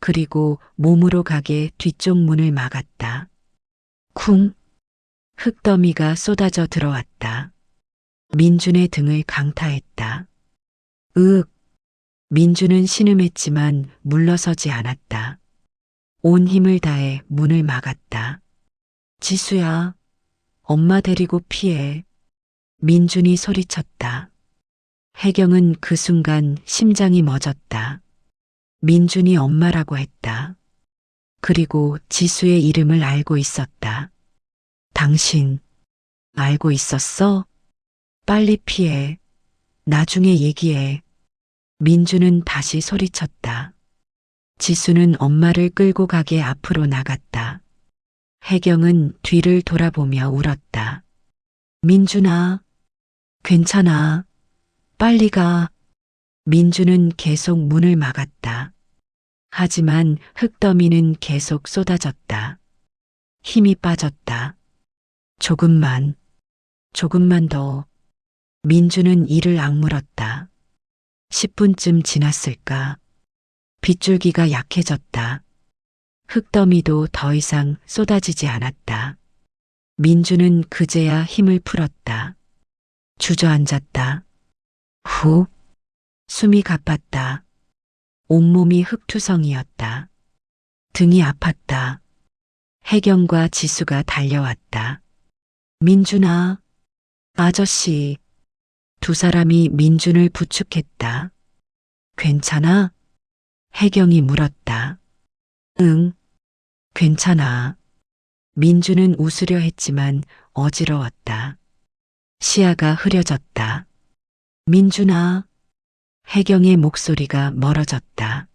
그리고 몸으로 가게 뒤쪽 문을 막았다. 쿵! 흙더미가 쏟아져 들어왔다. 민준의 등을 강타했다. 으윽! 민주는 신음했지만 물러서지 않았다. 온 힘을 다해 문을 막았다. 지수야, 엄마 데리고 피해. 민준이 소리쳤다. 혜경은 그 순간 심장이 멎었다. 민준이 엄마라고 했다. 그리고 지수의 이름을 알고 있었다. 당신, 알고 있었어? 빨리 피해. 나중에 얘기해. 민주는 다시 소리쳤다. 지수는 엄마를 끌고 가게 앞으로 나갔다. 혜경은 뒤를 돌아보며 울었다. 민준아, 괜찮아. 빨리 가. 민주는 계속 문을 막았다. 하지만 흙더미는 계속 쏟아졌다. 힘이 빠졌다. 조금만 더. 민주는 이를 악물었다. 10분쯤 지났을까. 빗줄기가 약해졌다. 흙더미도 더 이상 쏟아지지 않았다. 민주는 그제야 힘을 풀었다. 주저앉았다. 후, 숨이 가팠다. 온몸이 흙투성이었다. 등이 아팠다. 혜경과 지수가 달려왔다. 민준아, 아저씨. 두 사람이 민준을 부축했다. 괜찮아? 혜경이 물었다. 응, 괜찮아. 민준은 웃으려 했지만 어지러웠다. 시야가 흐려졌다. 민준아. 혜경의 목소리가 멀어졌다.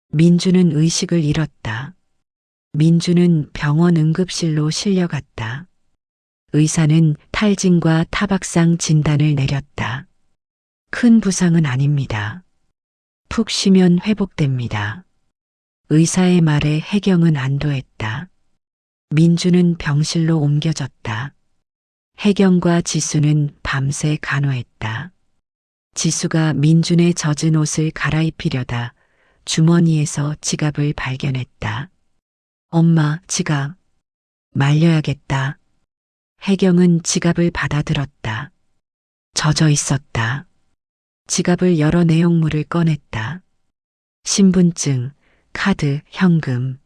민준은 의식을 잃었다. 민준은 병원 응급실로 실려갔다. 의사는 탈진과 타박상 진단을 내렸다. 큰 부상은 아닙니다. 푹 쉬면 회복됩니다. 의사의 말에 혜경은 안도했다. 민주는 병실로 옮겨졌다. 혜경과 지수는 밤새 간호했다. 지수가 민준의 젖은 옷을 갈아입히려다 주머니에서 지갑을 발견했다. 엄마, 지갑. 말려야겠다. 혜경은 지갑을 받아들었다. 젖어 있었다. 지갑을 열어 내용물을 꺼냈다. 신분증, 카드, 현금.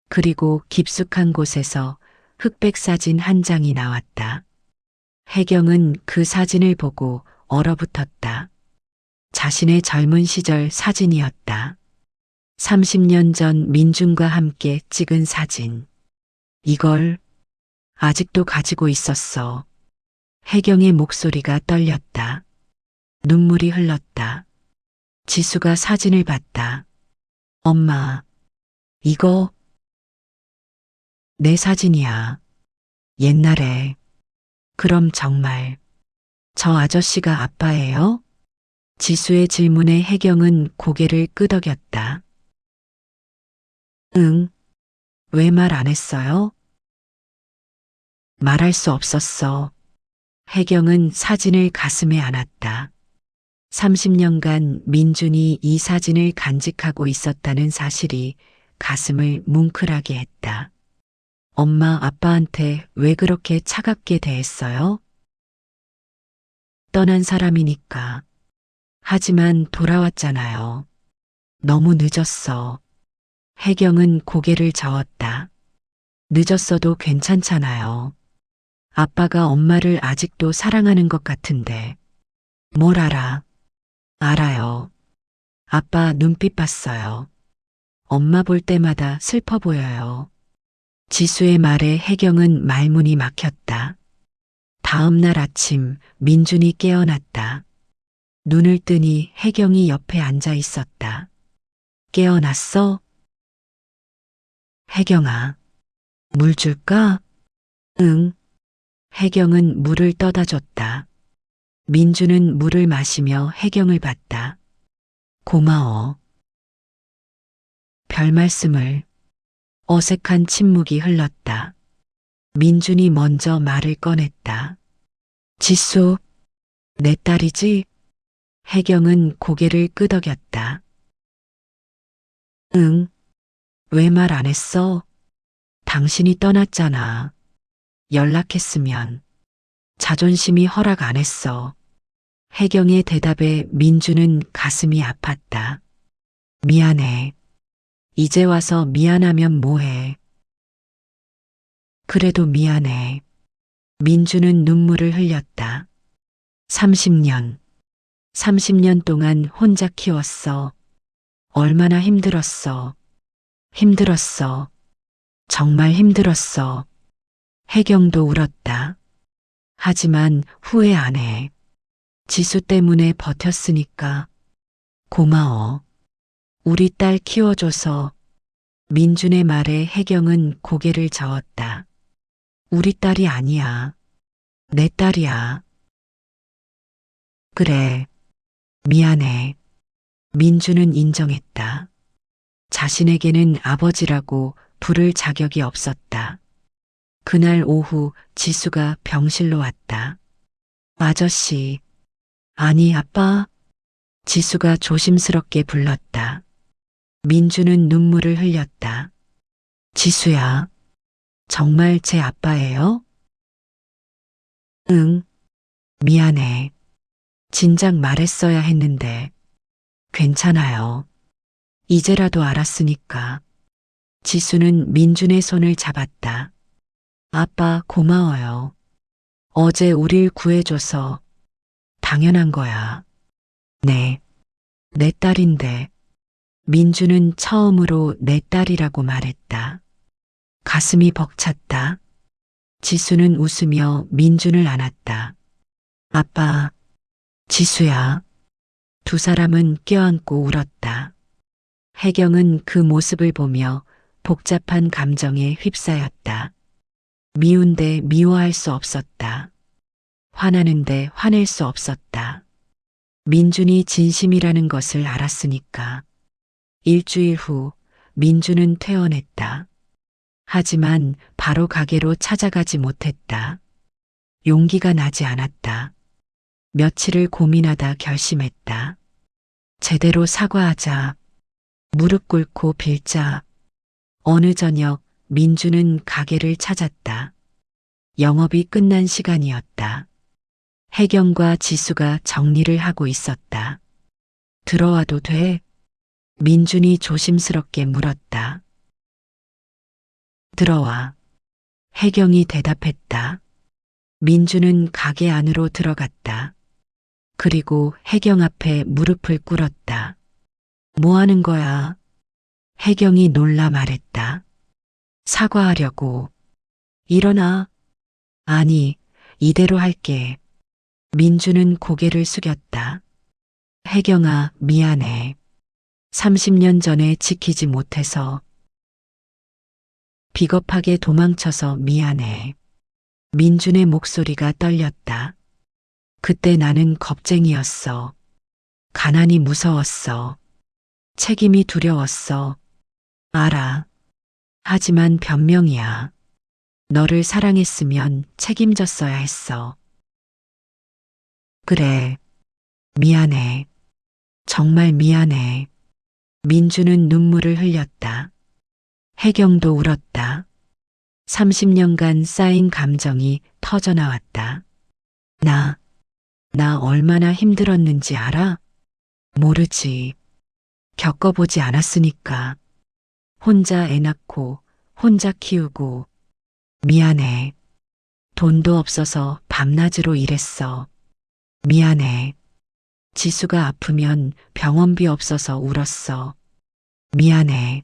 그리고 깊숙한 곳에서 흑백 사진 한 장이 나왔다. 혜경은 그 사진을 보고 얼어붙었다. 자신의 젊은 시절 사진이었다. 30년 전 민준과 함께 찍은 사진. 이걸 아직도 가지고 있었어. 혜경의 목소리가 떨렸다. 눈물이 흘렀다. 지수가 사진을 봤다. 엄마, 이거 내 사진이야. 옛날에. 그럼 정말 저 아저씨가 아빠예요? 지수의 질문에 혜경은 고개를 끄덕였다. 응. 왜 말 안 했어요? 말할 수 없었어. 혜경은 사진을 가슴에 안았다. 30년간 민준이 이 사진을 간직하고 있었다는 사실이 가슴을 뭉클하게 했다. 엄마, 아빠한테 왜 그렇게 차갑게 대했어요? 떠난 사람이니까. 하지만 돌아왔잖아요. 너무 늦었어. 혜경은 고개를 저었다. 늦었어도 괜찮잖아요. 아빠가 엄마를 아직도 사랑하는 것 같은데. 뭘 알아? 알아요. 아빠 눈빛 봤어요. 엄마 볼 때마다 슬퍼 보여요. 지수의 말에 혜경은 말문이 막혔다. 다음 날 아침 민준이 깨어났다. 눈을 뜨니 혜경이 옆에 앉아 있었다. 깨어났어? 혜경아, 물 줄까? 응. 혜경은 물을 떠다 줬다. 민준은 물을 마시며 혜경을 봤다. 고마워. 별 말씀을. 어색한 침묵이 흘렀다. 민준이 먼저 말을 꺼냈다. 지수, 내 딸이지? 혜경은 고개를 끄덕였다. 응. 왜 말 안 했어? 당신이 떠났잖아. 연락했으면. 자존심이 허락 안 했어. 혜경의 대답에 민준은 가슴이 아팠다. 미안해. 이제 와서 미안하면 뭐해. 그래도 미안해. 민준은 눈물을 흘렸다. 30년. 30년 동안 혼자 키웠어. 얼마나 힘들었어. 힘들었어. 정말 힘들었어. 혜경도 울었다. 하지만 후회 안 해. 지수 때문에 버텼으니까. 고마워. 우리 딸 키워줘서. 민준의 말에 혜경은 고개를 저었다. 우리 딸이 아니야. 내 딸이야. 그래. 미안해. 민준은 인정했다. 자신에게는 아버지라고 부를 자격이 없었다. 그날 오후 지수가 병실로 왔다. 아저씨. 아니, 아빠. 지수가 조심스럽게 불렀다. 민준은 눈물을 흘렸다. 지수야. 정말 제 아빠예요? 응. 미안해. 진작 말했어야 했는데. 괜찮아요. 이제라도 알았으니까. 지수는 민준의 손을 잡았다. 아빠 고마워요. 어제 우릴 구해줘서. 당연한 거야. 네. 내 딸인데. 민준은 처음으로 내 딸이라고 말했다. 가슴이 벅찼다. 지수는 웃으며 민준을 안았다. 아빠, 지수야. 두 사람은 껴안고 울었다. 혜경은 그 모습을 보며 복잡한 감정에 휩싸였다. 미운데 미워할 수 없었다. 화나는데 화낼 수 없었다. 민준이 진심이라는 것을 알았으니까. 일주일 후 민준은 퇴원했다. 하지만 바로 가게로 찾아가지 못했다. 용기가 나지 않았다. 며칠을 고민하다 결심했다. 제대로 사과하자. 무릎 꿇고 빌자. 어느 저녁 민준은 가게를 찾았다. 영업이 끝난 시간이었다. 혜경과 지수가 정리를 하고 있었다. 들어와도 돼? 민준이 조심스럽게 물었다. 들어와. 혜경이 대답했다. 민준은 가게 안으로 들어갔다. 그리고 혜경 앞에 무릎을 꿇었다. 뭐 하는 거야? 혜경이 놀라 말했다. 사과하려고. 일어나. 아니, 이대로 할게. 민준은 고개를 숙였다. 혜경아, 미안해. 30년 전에 지키지 못해서. 비겁하게 도망쳐서 미안해. 민준의 목소리가 떨렸다. 그때 나는 겁쟁이였어. 가난이 무서웠어. 책임이 두려웠어. 알아. 하지만 변명이야. 너를 사랑했으면 책임졌어야 했어. 그래. 미안해. 정말 미안해. 민주는 눈물을 흘렸다. 혜경도 울었다. 30년간 쌓인 감정이 터져나왔다. 나 얼마나 힘들었는지 알아? 모르지. 겪어보지 않았으니까. 혼자 애 낳고, 혼자 키우고. 미안해. 돈도 없어서 밤낮으로 일했어. 미안해. 지수가 아프면 병원비 없어서 울었어. 미안해.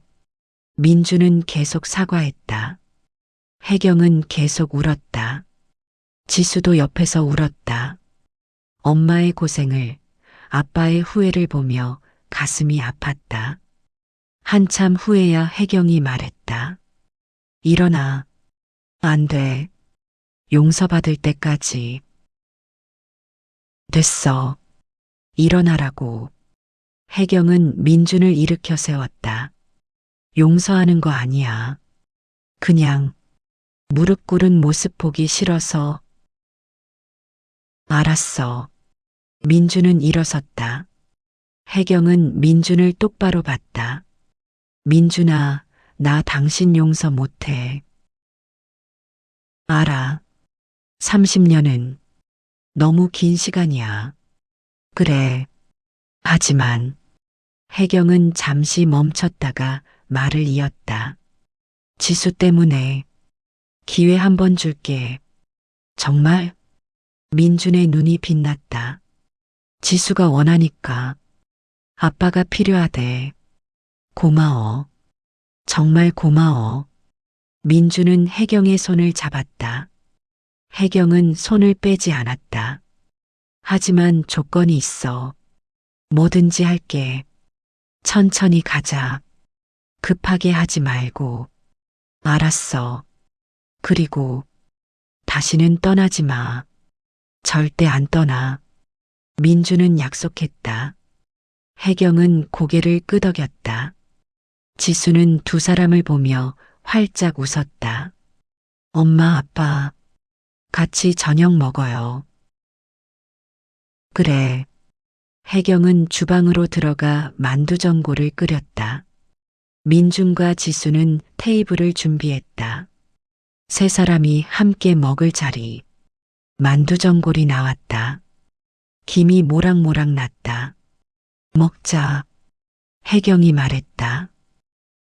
민주는 계속 사과했다. 혜경은 계속 울었다. 지수도 옆에서 울었다. 엄마의 고생을, 아빠의 후회를 보며 가슴이 아팠다. 한참 후에야 혜경이 말했다. 일어나. 안 돼. 용서받을 때까지. 됐어. 일어나라고. 혜경은 민준을 일으켜 세웠다. 용서하는 거 아니야. 그냥 무릎 꿇은 모습 보기 싫어서. 알았어. 민준은 일어섰다. 혜경은 민준을 똑바로 봤다. 민준아, 나 당신 용서 못해. 알아. 30년은 너무 긴 시간이야. 그래. 하지만 혜경은 잠시 멈췄다가 말을 이었다. 지수 때문에 기회 한 번 줄게. 정말? 민준의 눈이 빛났다. 지수가 원하니까. 아빠가 필요하대. 고마워. 정말 고마워. 민준은 혜경의 손을 잡았다. 혜경은 손을 빼지 않았다. 하지만 조건이 있어. 뭐든지 할게. 천천히 가자. 급하게 하지 말고. 알았어. 그리고 다시는 떠나지 마. 절대 안 떠나. 민주는 약속했다. 혜경은 고개를 끄덕였다. 지수는 두 사람을 보며 활짝 웃었다. 엄마, 아빠, 같이 저녁 먹어요. 그래. 혜경은 주방으로 들어가 만두전골을 끓였다. 민준과 지수는 테이블을 준비했다. 세 사람이 함께 먹을 자리. 만두전골이 나왔다. 김이 모락모락 났다. 먹자. 혜경이 말했다.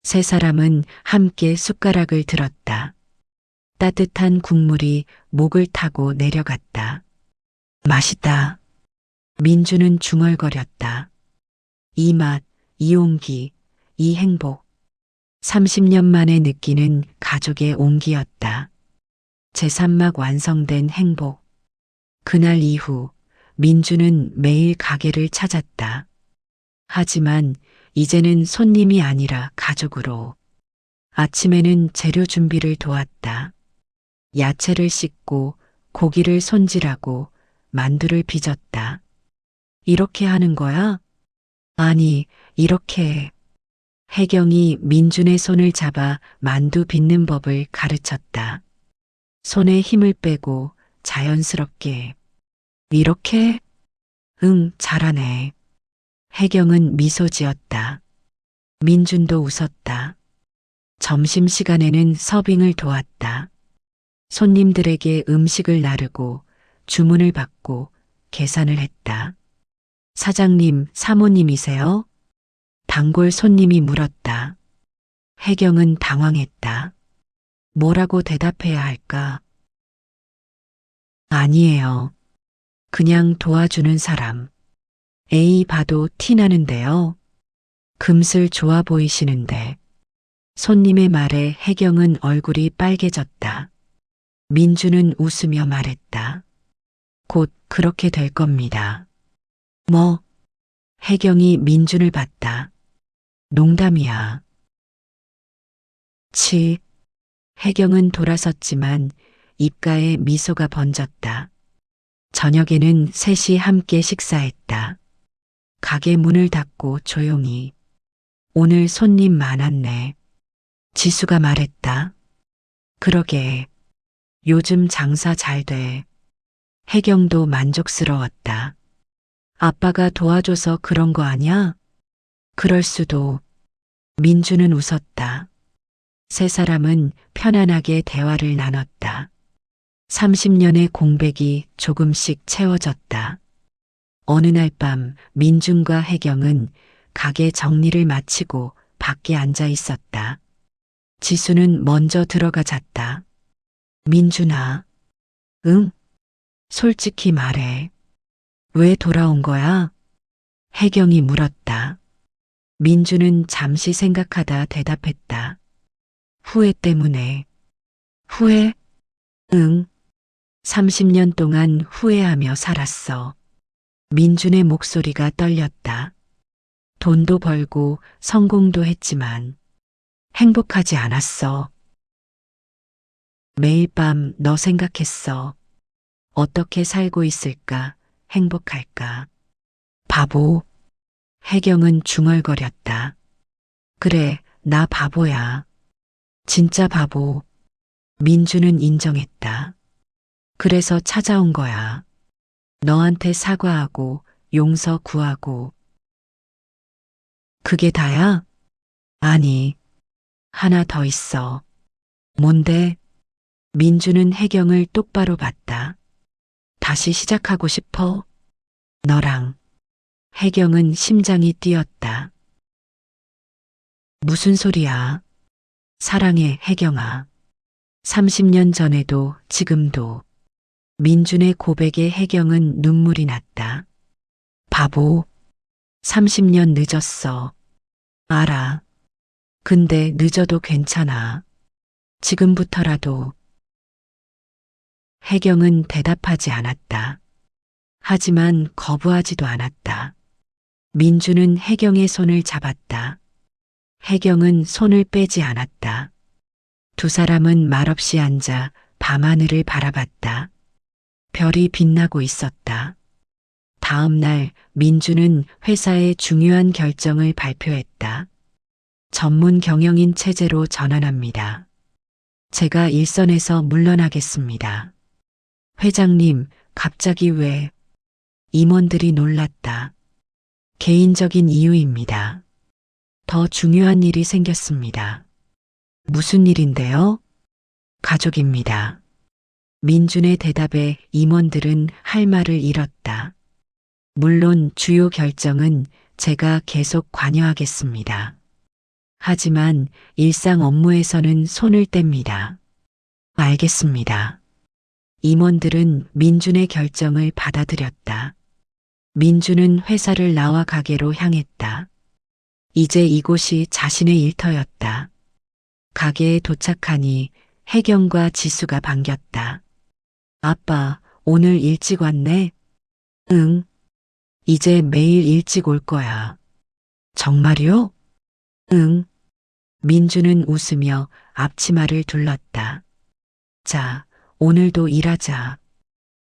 세 사람은 함께 숟가락을 들었다. 따뜻한 국물이 목을 타고 내려갔다. 맛있다. 민주는 중얼거렸다. 이 맛, 이 온기, 이 행복. 30년 만에 느끼는 가족의 온기였다. 제3막 완성된 행복. 그날 이후 민주는 매일 가게를 찾았다. 하지만 이제는 손님이 아니라 가족으로. 아침에는 재료 준비를 도왔다. 야채를 씻고 고기를 손질하고 만두를 빚었다. 이렇게 하는 거야? 아니, 이렇게. 혜경이 민준의 손을 잡아 만두 빚는 법을 가르쳤다. 손에 힘을 빼고 자연스럽게. 이렇게? 응, 잘하네. 혜경은 미소 지었다. 민준도 웃었다. 점심시간에는 서빙을 도왔다. 손님들에게 음식을 나르고 주문을 받고 계산을 했다. 사장님, 사모님이세요? 단골 손님이 물었다. 혜경은 당황했다. 뭐라고 대답해야 할까? 아니에요. 그냥 도와주는 사람. 에이 봐도 티 나는데요. 금슬 좋아 보이시는데. 손님의 말에 혜경은 얼굴이 빨개졌다. 민주는 웃으며 말했다. 곧 그렇게 될 겁니다. 뭐? 혜경이 민준을 봤다. 농담이야. 치. 혜경은 돌아섰지만 입가에 미소가 번졌다. 저녁에는 셋이 함께 식사했다. 가게 문을 닫고 조용히. 오늘 손님 많았네. 지수가 말했다. 그러게. 요즘 장사 잘 돼. 혜경도 만족스러웠다. 아빠가 도와줘서 그런 거 아냐? 그럴 수도. 민주는 웃었다. 세 사람은 편안하게 대화를 나눴다. 30년의 공백이 조금씩 채워졌다. 어느 날 밤 민준과 혜경은 가게 정리를 마치고 밖에 앉아 있었다. 지수는 먼저 들어가 잤다. 민준아, 응? 솔직히 말해. 왜 돌아온 거야? 혜경이 물었다. 민준은 잠시 생각하다 대답했다. 후회 때문에. 후회? 응. 30년 동안 후회하며 살았어. 민준의 목소리가 떨렸다. 돈도 벌고 성공도 했지만 행복하지 않았어. 매일 밤 너 생각했어. 어떻게 살고 있을까? 행복할까? 바보. 혜경은 중얼거렸다. 그래, 나 바보야. 진짜 바보. 민주는 인정했다. 그래서 찾아온 거야. 너한테 사과하고 용서 구하고. 그게 다야? 아니, 하나 더 있어. 뭔데? 민주는 혜경을 똑바로 봤다. 다시 시작하고 싶어? 너랑. 혜경은 심장이 뛰었다. 무슨 소리야? 사랑해, 혜경아. 30년 전에도 지금도. 민준의 고백에 혜경은 눈물이 났다. 바보. 30년 늦었어. 알아. 근데 늦어도 괜찮아. 지금부터라도. 혜경은 대답하지 않았다. 하지만 거부하지도 않았다. 민주는 혜경의 손을 잡았다. 혜경은 손을 빼지 않았다. 두 사람은 말없이 앉아 밤하늘을 바라봤다. 별이 빛나고 있었다. 다음 날 민주는 회사의 중요한 결정을 발표했다. 전문 경영인 체제로 전환합니다. 제가 일선에서 물러나겠습니다. 회장님, 갑자기 왜? 임원들이 놀랐다. 개인적인 이유입니다. 더 중요한 일이 생겼습니다. 무슨 일인데요? 가족입니다. 민준의 대답에 임원들은 할 말을 잃었다. 물론 주요 결정은 제가 계속 관여하겠습니다. 하지만 일상 업무에서는 손을 뗍니다. 알겠습니다. 임원들은 민준의 결정을 받아들였다. 민준은 회사를 나와 가게로 향했다. 이제 이곳이 자신의 일터였다. 가게에 도착하니 혜경과 지수가 반겼다. 아빠, 오늘 일찍 왔네? 응. 이제 매일 일찍 올 거야. 정말요? 응. 민주는 웃으며 앞치마를 둘렀다. 자, 오늘도 일하자.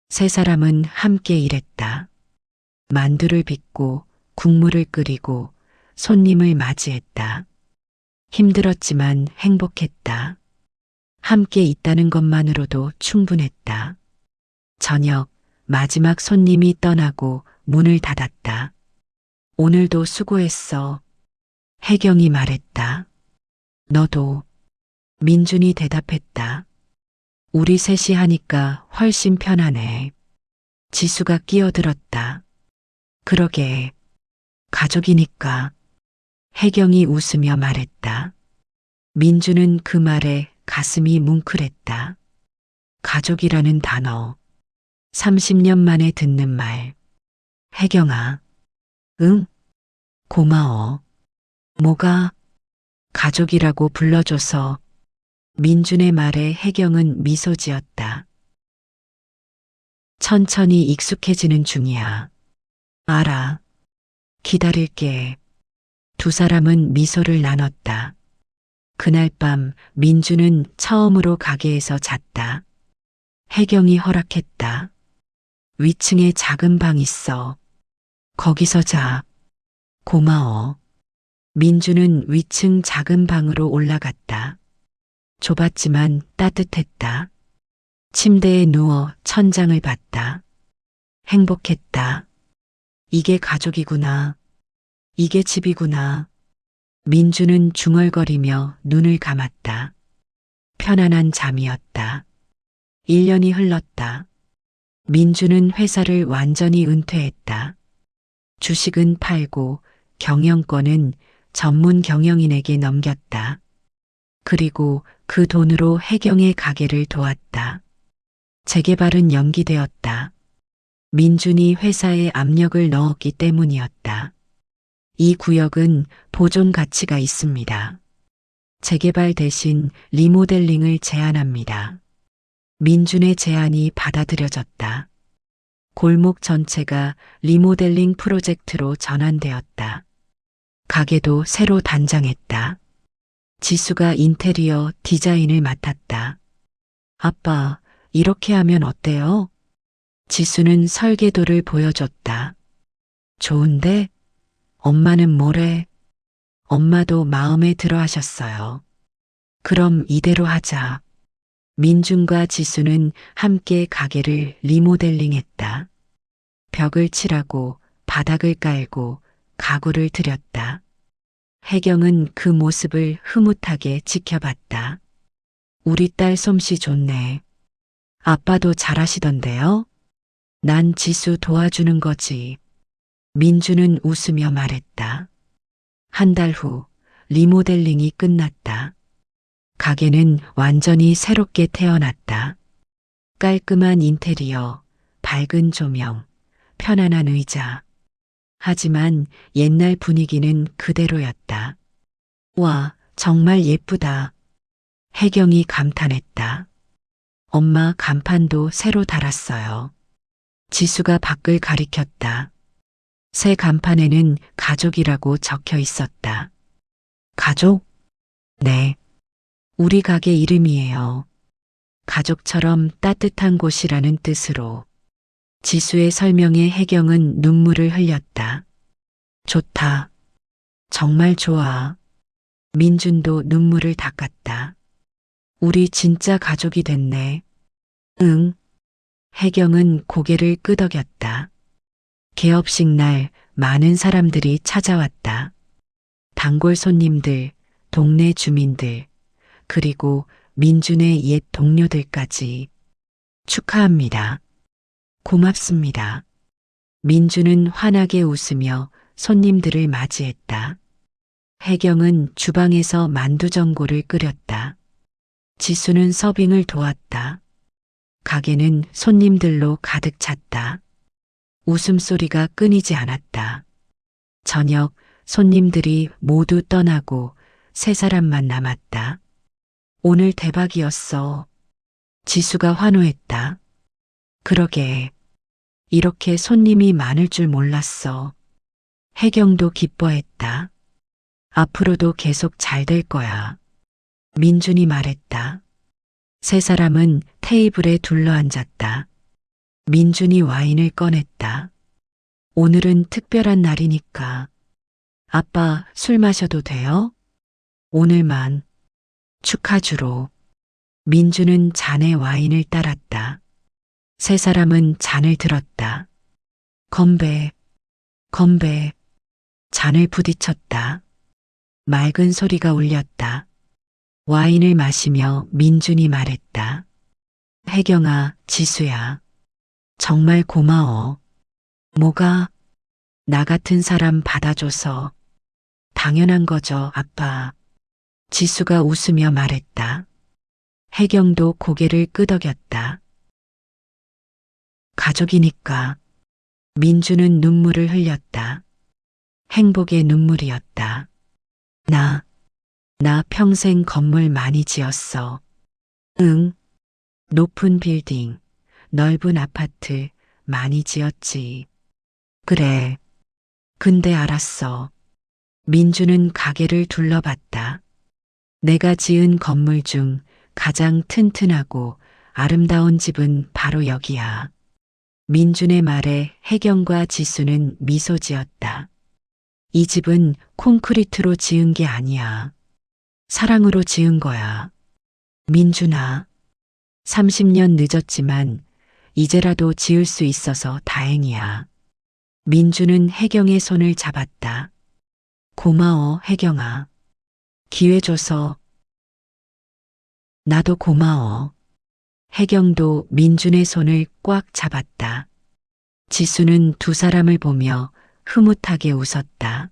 세 사람은 함께 일했다. 만두를 빚고 국물을 끓이고 손님을 맞이했다. 힘들었지만 행복했다. 함께 있다는 것만으로도 충분했다. 저녁, 마지막 손님이 떠나고 문을 닫았다. 오늘도 수고했어. 혜경이 말했다. 너도. 민준이 대답했다. 우리 셋이 하니까 훨씬 편하네. 지수가 끼어들었다. 그러게. 가족이니까. 혜경이 웃으며 말했다. 민주는 그 말에 가슴이 뭉클했다. 가족이라는 단어. 30년 만에 듣는 말. 혜경아. 응? 고마워. 뭐가? 가족이라고 불러줘서. 민준의 말에 혜경은 미소 지었다. 천천히 익숙해지는 중이야. 알아. 기다릴게. 두 사람은 미소를 나눴다. 그날 밤 민주는 처음으로 가게에서 잤다. 혜경이 허락했다. 위층에 작은 방 있어. 거기서 자. 고마워. 민주는 위층 작은 방으로 올라갔다. 좁았지만 따뜻했다. 침대에 누워 천장을 봤다. 행복했다. 이게 가족이구나. 이게 집이구나. 민주는 중얼거리며 눈을 감았다. 편안한 잠이었다. 1년이 흘렀다. 민주는 회사를 완전히 은퇴했다. 주식은 팔고 경영권은 전문 경영인에게 넘겼다. 그리고 그 돈으로 혜경의 가게를 도왔다. 재개발은 연기되었다. 민준이 회사에 압력을 넣었기 때문이었다. 이 구역은 보존 가치가 있습니다. 재개발 대신 리모델링을 제안합니다. 민준의 제안이 받아들여졌다. 골목 전체가 리모델링 프로젝트로 전환되었다. 가게도 새로 단장했다. 지수가 인테리어 디자인을 맡았다. 아빠, 이렇게 하면 어때요? 지수는 설계도를 보여줬다. 좋은데? 엄마는 뭐래? 엄마도 마음에 들어 하셨어요. 그럼 이대로 하자. 민준과 지수는 함께 가게를 리모델링했다. 벽을 칠하고 바닥을 깔고 가구를 들였다. 혜경은 그 모습을 흐뭇하게 지켜봤다. 우리 딸 솜씨 좋네. 아빠도 잘하시던데요? 난 지수 도와주는 거지. 민주는 웃으며 말했다. 한 달 후 리모델링이 끝났다. 가게는 완전히 새롭게 태어났다. 깔끔한 인테리어, 밝은 조명, 편안한 의자. 하지만 옛날 분위기는 그대로였다. 와, 정말 예쁘다. 혜경이 감탄했다. 엄마 간판도 새로 달았어요. 지수가 밖을 가리켰다. 새 간판에는 가족이라고 적혀 있었다. 가족? 네. 우리 가게 이름이에요. 가족처럼 따뜻한 곳이라는 뜻으로. 지수의 설명에 혜경은 눈물을 흘렸다. 좋다. 정말 좋아. 민준도 눈물을 닦았다. 우리 진짜 가족이 됐네. 응. 혜경은 고개를 끄덕였다. 개업식 날 많은 사람들이 찾아왔다. 단골 손님들, 동네 주민들, 그리고 민준의 옛 동료들까지. 축하합니다. 고맙습니다. 민준은 환하게 웃으며 손님들을 맞이했다. 혜경은 주방에서 만두전골을 끓였다. 지수는 서빙을 도왔다. 가게는 손님들로 가득 찼다. 웃음소리가 끊이지 않았다. 저녁 손님들이 모두 떠나고 세 사람만 남았다. 오늘 대박이었어. 지수가 환호했다. 그러게. 이렇게 손님이 많을 줄 몰랐어. 혜경도 기뻐했다. 앞으로도 계속 잘 될 거야. 민준이 말했다. 세 사람은 테이블에 둘러앉았다. 민준이 와인을 꺼냈다. 오늘은 특별한 날이니까. 아빠 술 마셔도 돼요? 오늘만. 축하주로. 민준은 잔에 와인을 따랐다. 세 사람은 잔을 들었다. 건배, 건배. 잔을 부딪혔다. 맑은 소리가 울렸다. 와인을 마시며 민준이 말했다. 혜경아, 지수야. 정말 고마워. 뭐가? 나 같은 사람 받아줘서. 당연한 거죠, 아빠. 지수가 웃으며 말했다. 혜경도 고개를 끄덕였다. 가족이니까. 민주는 눈물을 흘렸다. 행복의 눈물이었다. 나 평생 건물 많이 지었어. 응. 높은 빌딩, 넓은 아파트 많이 지었지. 그래. 근데 알았어. 민주는 가게를 둘러봤다. 내가 지은 건물 중 가장 튼튼하고 아름다운 집은 바로 여기야. 민준의 말에 혜경과 지수는 미소 지었다. 이 집은 콘크리트로 지은 게 아니야. 사랑으로 지은 거야. 민준아, 30년 늦었지만 이제라도 지을 수 있어서 다행이야. 민주는 혜경의 손을 잡았다. 고마워, 혜경아. 기회 줘서. 나도 고마워. 혜경도 민준의 손을 꽉 잡았다. 지수는 두 사람을 보며 흐뭇하게 웃었다.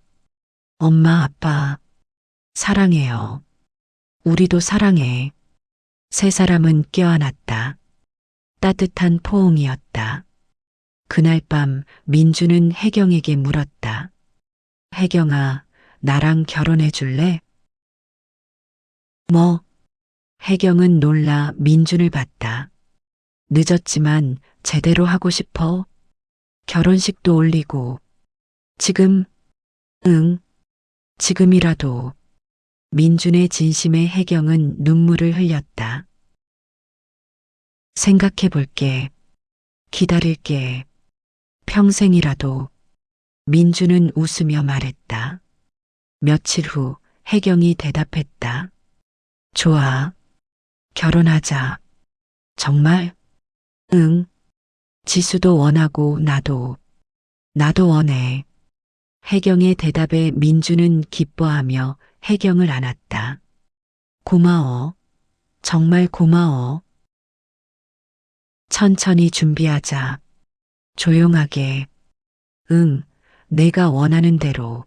엄마, 아빠, 사랑해요. 우리도 사랑해. 세 사람은 껴안았다. 따뜻한 포옹이었다. 그날 밤 민주는 혜경에게 물었다. 혜경아, 나랑 결혼해 줄래? 뭐? 혜경은 놀라 민준을 봤다. 늦었지만 제대로 하고 싶어? 결혼식도 올리고. 지금? 응, 지금이라도. 민준의 진심에 혜경은 눈물을 흘렸다. 생각해 볼게. 기다릴게. 평생이라도. 민준은 웃으며 말했다. 며칠 후 혜경이 대답했다. 좋아. 결혼하자. 정말? 응. 지수도 원하고 나도 원해. 혜경의 대답에 민주는 기뻐하며 혜경을 안았다. 고마워. 정말 고마워. 천천히 준비하자. 조용하게. 응, 내가 원하는 대로.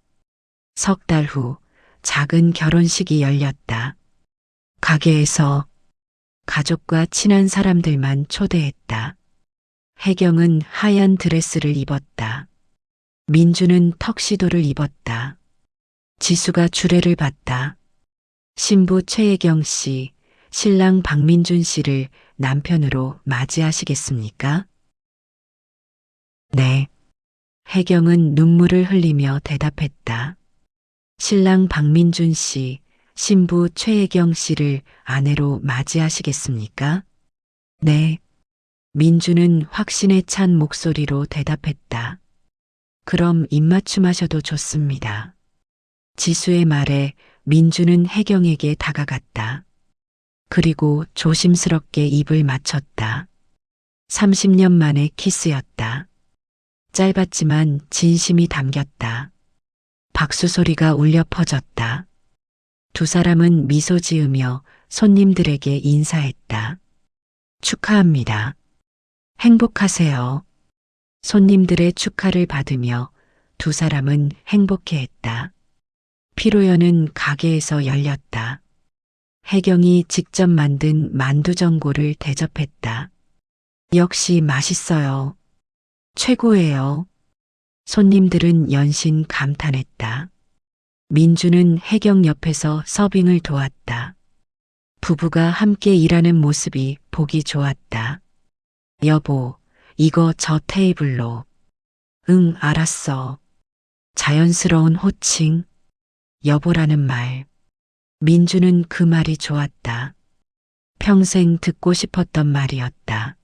석 달 후 작은 결혼식이 열렸다. 가게에서 가족과 친한 사람들만 초대했다. 혜경은 하얀 드레스를 입었다. 민주는 턱시도를 입었다. 지수가 주례를 받다. 신부 최혜경 씨, 신랑 박민준 씨를 남편으로 맞이하시겠습니까? 네. 혜경은 눈물을 흘리며 대답했다. 신랑 박민준 씨, 신부 최혜경 씨를 아내로 맞이하시겠습니까? 네. 민주는 확신에 찬 목소리로 대답했다. 그럼 입맞춤하셔도 좋습니다. 지수의 말에 민주는 혜경에게 다가갔다. 그리고 조심스럽게 입을 맞췄다. 30년 만의 키스였다. 짧았지만 진심이 담겼다. 박수 소리가 울려 퍼졌다. 두 사람은 미소 지으며 손님들에게 인사했다. 축하합니다. 행복하세요. 손님들의 축하를 받으며 두 사람은 행복해했다. 피로연은 가게에서 열렸다. 혜경이 직접 만든 만두전골을 대접했다. 역시 맛있어요. 최고예요. 손님들은 연신 감탄했다. 민주는 혜경 옆에서 서빙을 도왔다. 부부가 함께 일하는 모습이 보기 좋았다. 여보, 이거 저 테이블로. 응, 알았어. 자연스러운 호칭. 여보라는 말. 민주는 그 말이 좋았다. 평생 듣고 싶었던 말이었다.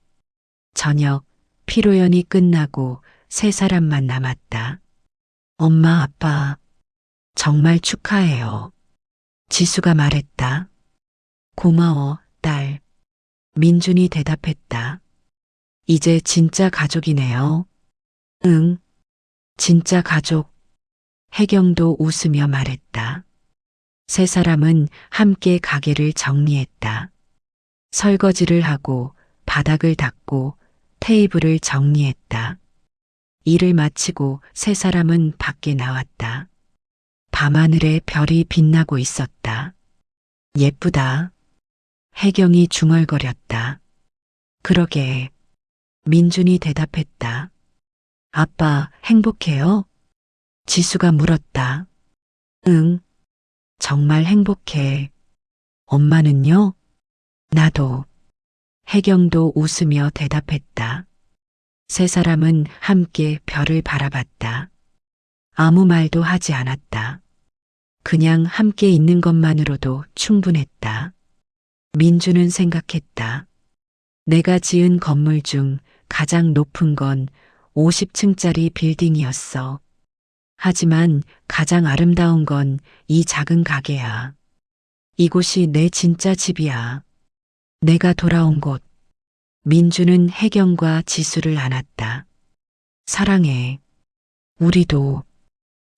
저녁, 피로연이 끝나고 세 사람만 남았다. 엄마, 아빠, 정말 축하해요. 지수가 말했다. 고마워, 딸. 민준이 대답했다. 이제 진짜 가족이네요. 응, 진짜 가족. 혜경도 웃으며 말했다. 세 사람은 함께 가게를 정리했다. 설거지를 하고 바닥을 닦고 테이블을 정리했다. 일을 마치고 세 사람은 밖에 나왔다. 밤하늘에 별이 빛나고 있었다. 예쁘다. 혜경이 중얼거렸다. 그러게. 민준이 대답했다. 아빠 행복해요? 지수가 물었다. 응, 정말 행복해. 엄마는요? 나도. 혜경도 웃으며 대답했다. 세 사람은 함께 별을 바라봤다. 아무 말도 하지 않았다. 그냥 함께 있는 것만으로도 충분했다. 민주는 생각했다. 내가 지은 건물 중 가장 높은 건 50층짜리 빌딩이었어. 하지만 가장 아름다운 건 이 작은 가게야. 이곳이 내 진짜 집이야. 내가 돌아온 곳. 민주는 혜경과 지수를 안았다. 사랑해. 우리도.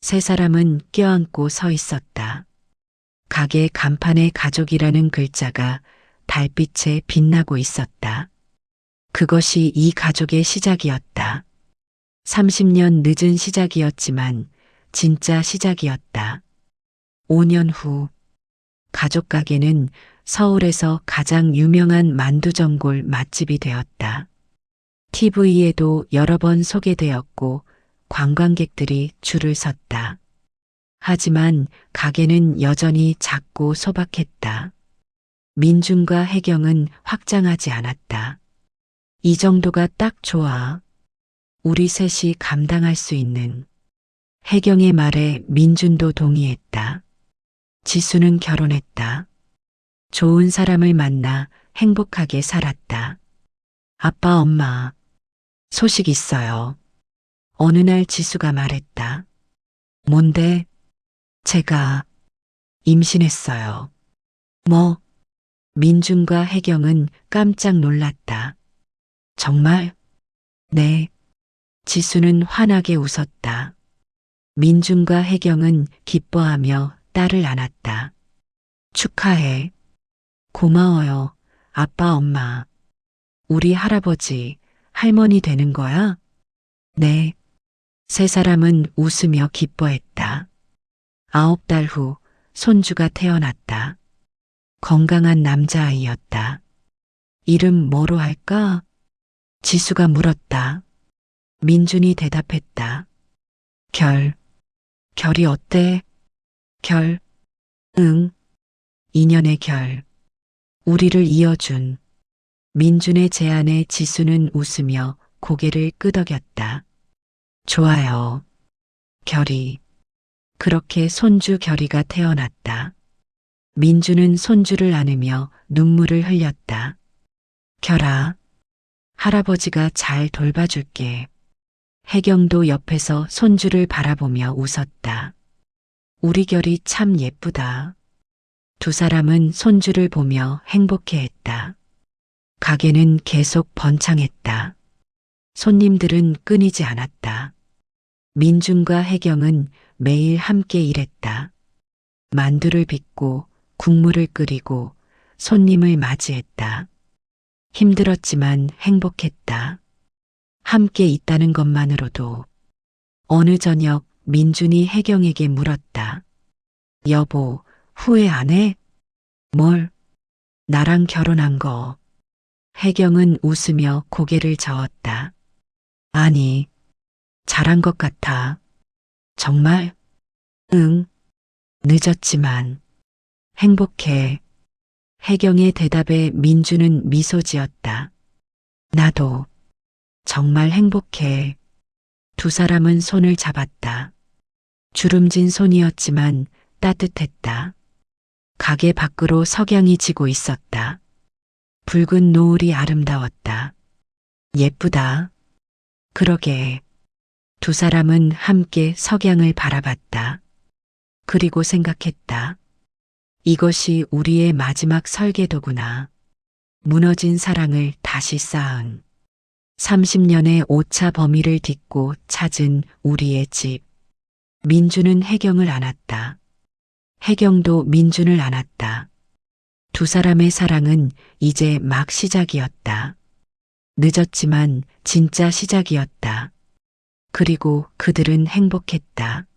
세 사람은 껴안고 서 있었다. 가게 간판에 가족이라는 글자가 달빛에 빛나고 있었다. 그것이 이 가족의 시작이었다. 30년 늦은 시작이었지만 진짜 시작이었다. 5년 후 가족 가게는 서울에서 가장 유명한 만두전골 맛집이 되었다. TV에도 여러 번 소개되었고 관광객들이 줄을 섰다. 하지만 가게는 여전히 작고 소박했다. 민준과 혜경은 확장하지 않았다. 이 정도가 딱 좋아. 우리 셋이 감당할 수 있는. 혜경의 말에 민준도 동의했다. 지수는 결혼했다. 좋은 사람을 만나 행복하게 살았다. 아빠, 엄마, 소식 있어요. 어느 날 지수가 말했다. 뭔데? 제가 임신했어요. 뭐? 민준과 혜경은 깜짝 놀랐다. 정말? 네. 지수는 환하게 웃었다. 민준과 혜경은 기뻐하며 딸을 안았다. 축하해. 고마워요. 아빠, 엄마. 우리 할아버지, 할머니 되는 거야? 네. 세 사람은 웃으며 기뻐했다. 9달 후 손주가 태어났다. 건강한 남자아이였다. 이름 뭐로 할까? 지수가 물었다. 민준이 대답했다. 결. 결이 어때? 결. 응. 인연의 결. 우리를 이어준. 민준의 제안에 지수는 웃으며 고개를 끄덕였다. 좋아요. 결이. 그렇게 손주 결이가 태어났다. 민준은 손주를 안으며 눈물을 흘렸다. 결아, 할아버지가 잘 돌봐줄게. 혜경도 옆에서 손주를 바라보며 웃었다. 우리 결이 참 예쁘다. 두 사람은 손주를 보며 행복해했다. 가게는 계속 번창했다. 손님들은 끊이지 않았다. 민준과 혜경은 매일 함께 일했다. 만두를 빚고 국물을 끓이고 손님을 맞이했다. 힘들었지만 행복했다. 함께 있다는 것만으로도. 어느 저녁 민준이 혜경에게 물었다. 여보, 후회 안 해? 뭘? 나랑 결혼한 거. 혜경은 웃으며 고개를 저었다. 아니, 잘한 것 같아. 정말? 응. 늦었지만 행복해. 혜경의 대답에 민주는 미소 지었다. 나도 정말 행복해. 두 사람은 손을 잡았다. 주름진 손이었지만 따뜻했다. 가게 밖으로 석양이 지고 있었다. 붉은 노을이 아름다웠다. 예쁘다. 그러게. 두 사람은 함께 석양을 바라봤다. 그리고 생각했다. 이것이 우리의 마지막 설계도구나. 무너진 사랑을 다시 쌓은. 30년의 오차 범위를 딛고 찾은 우리의 집. 민주는 혜경을 안았다. 혜경도 민준을 안았다. 두 사람의 사랑은 이제 막 시작이었다. 늦었지만 진짜 시작이었다. 그리고 그들은 행복했다.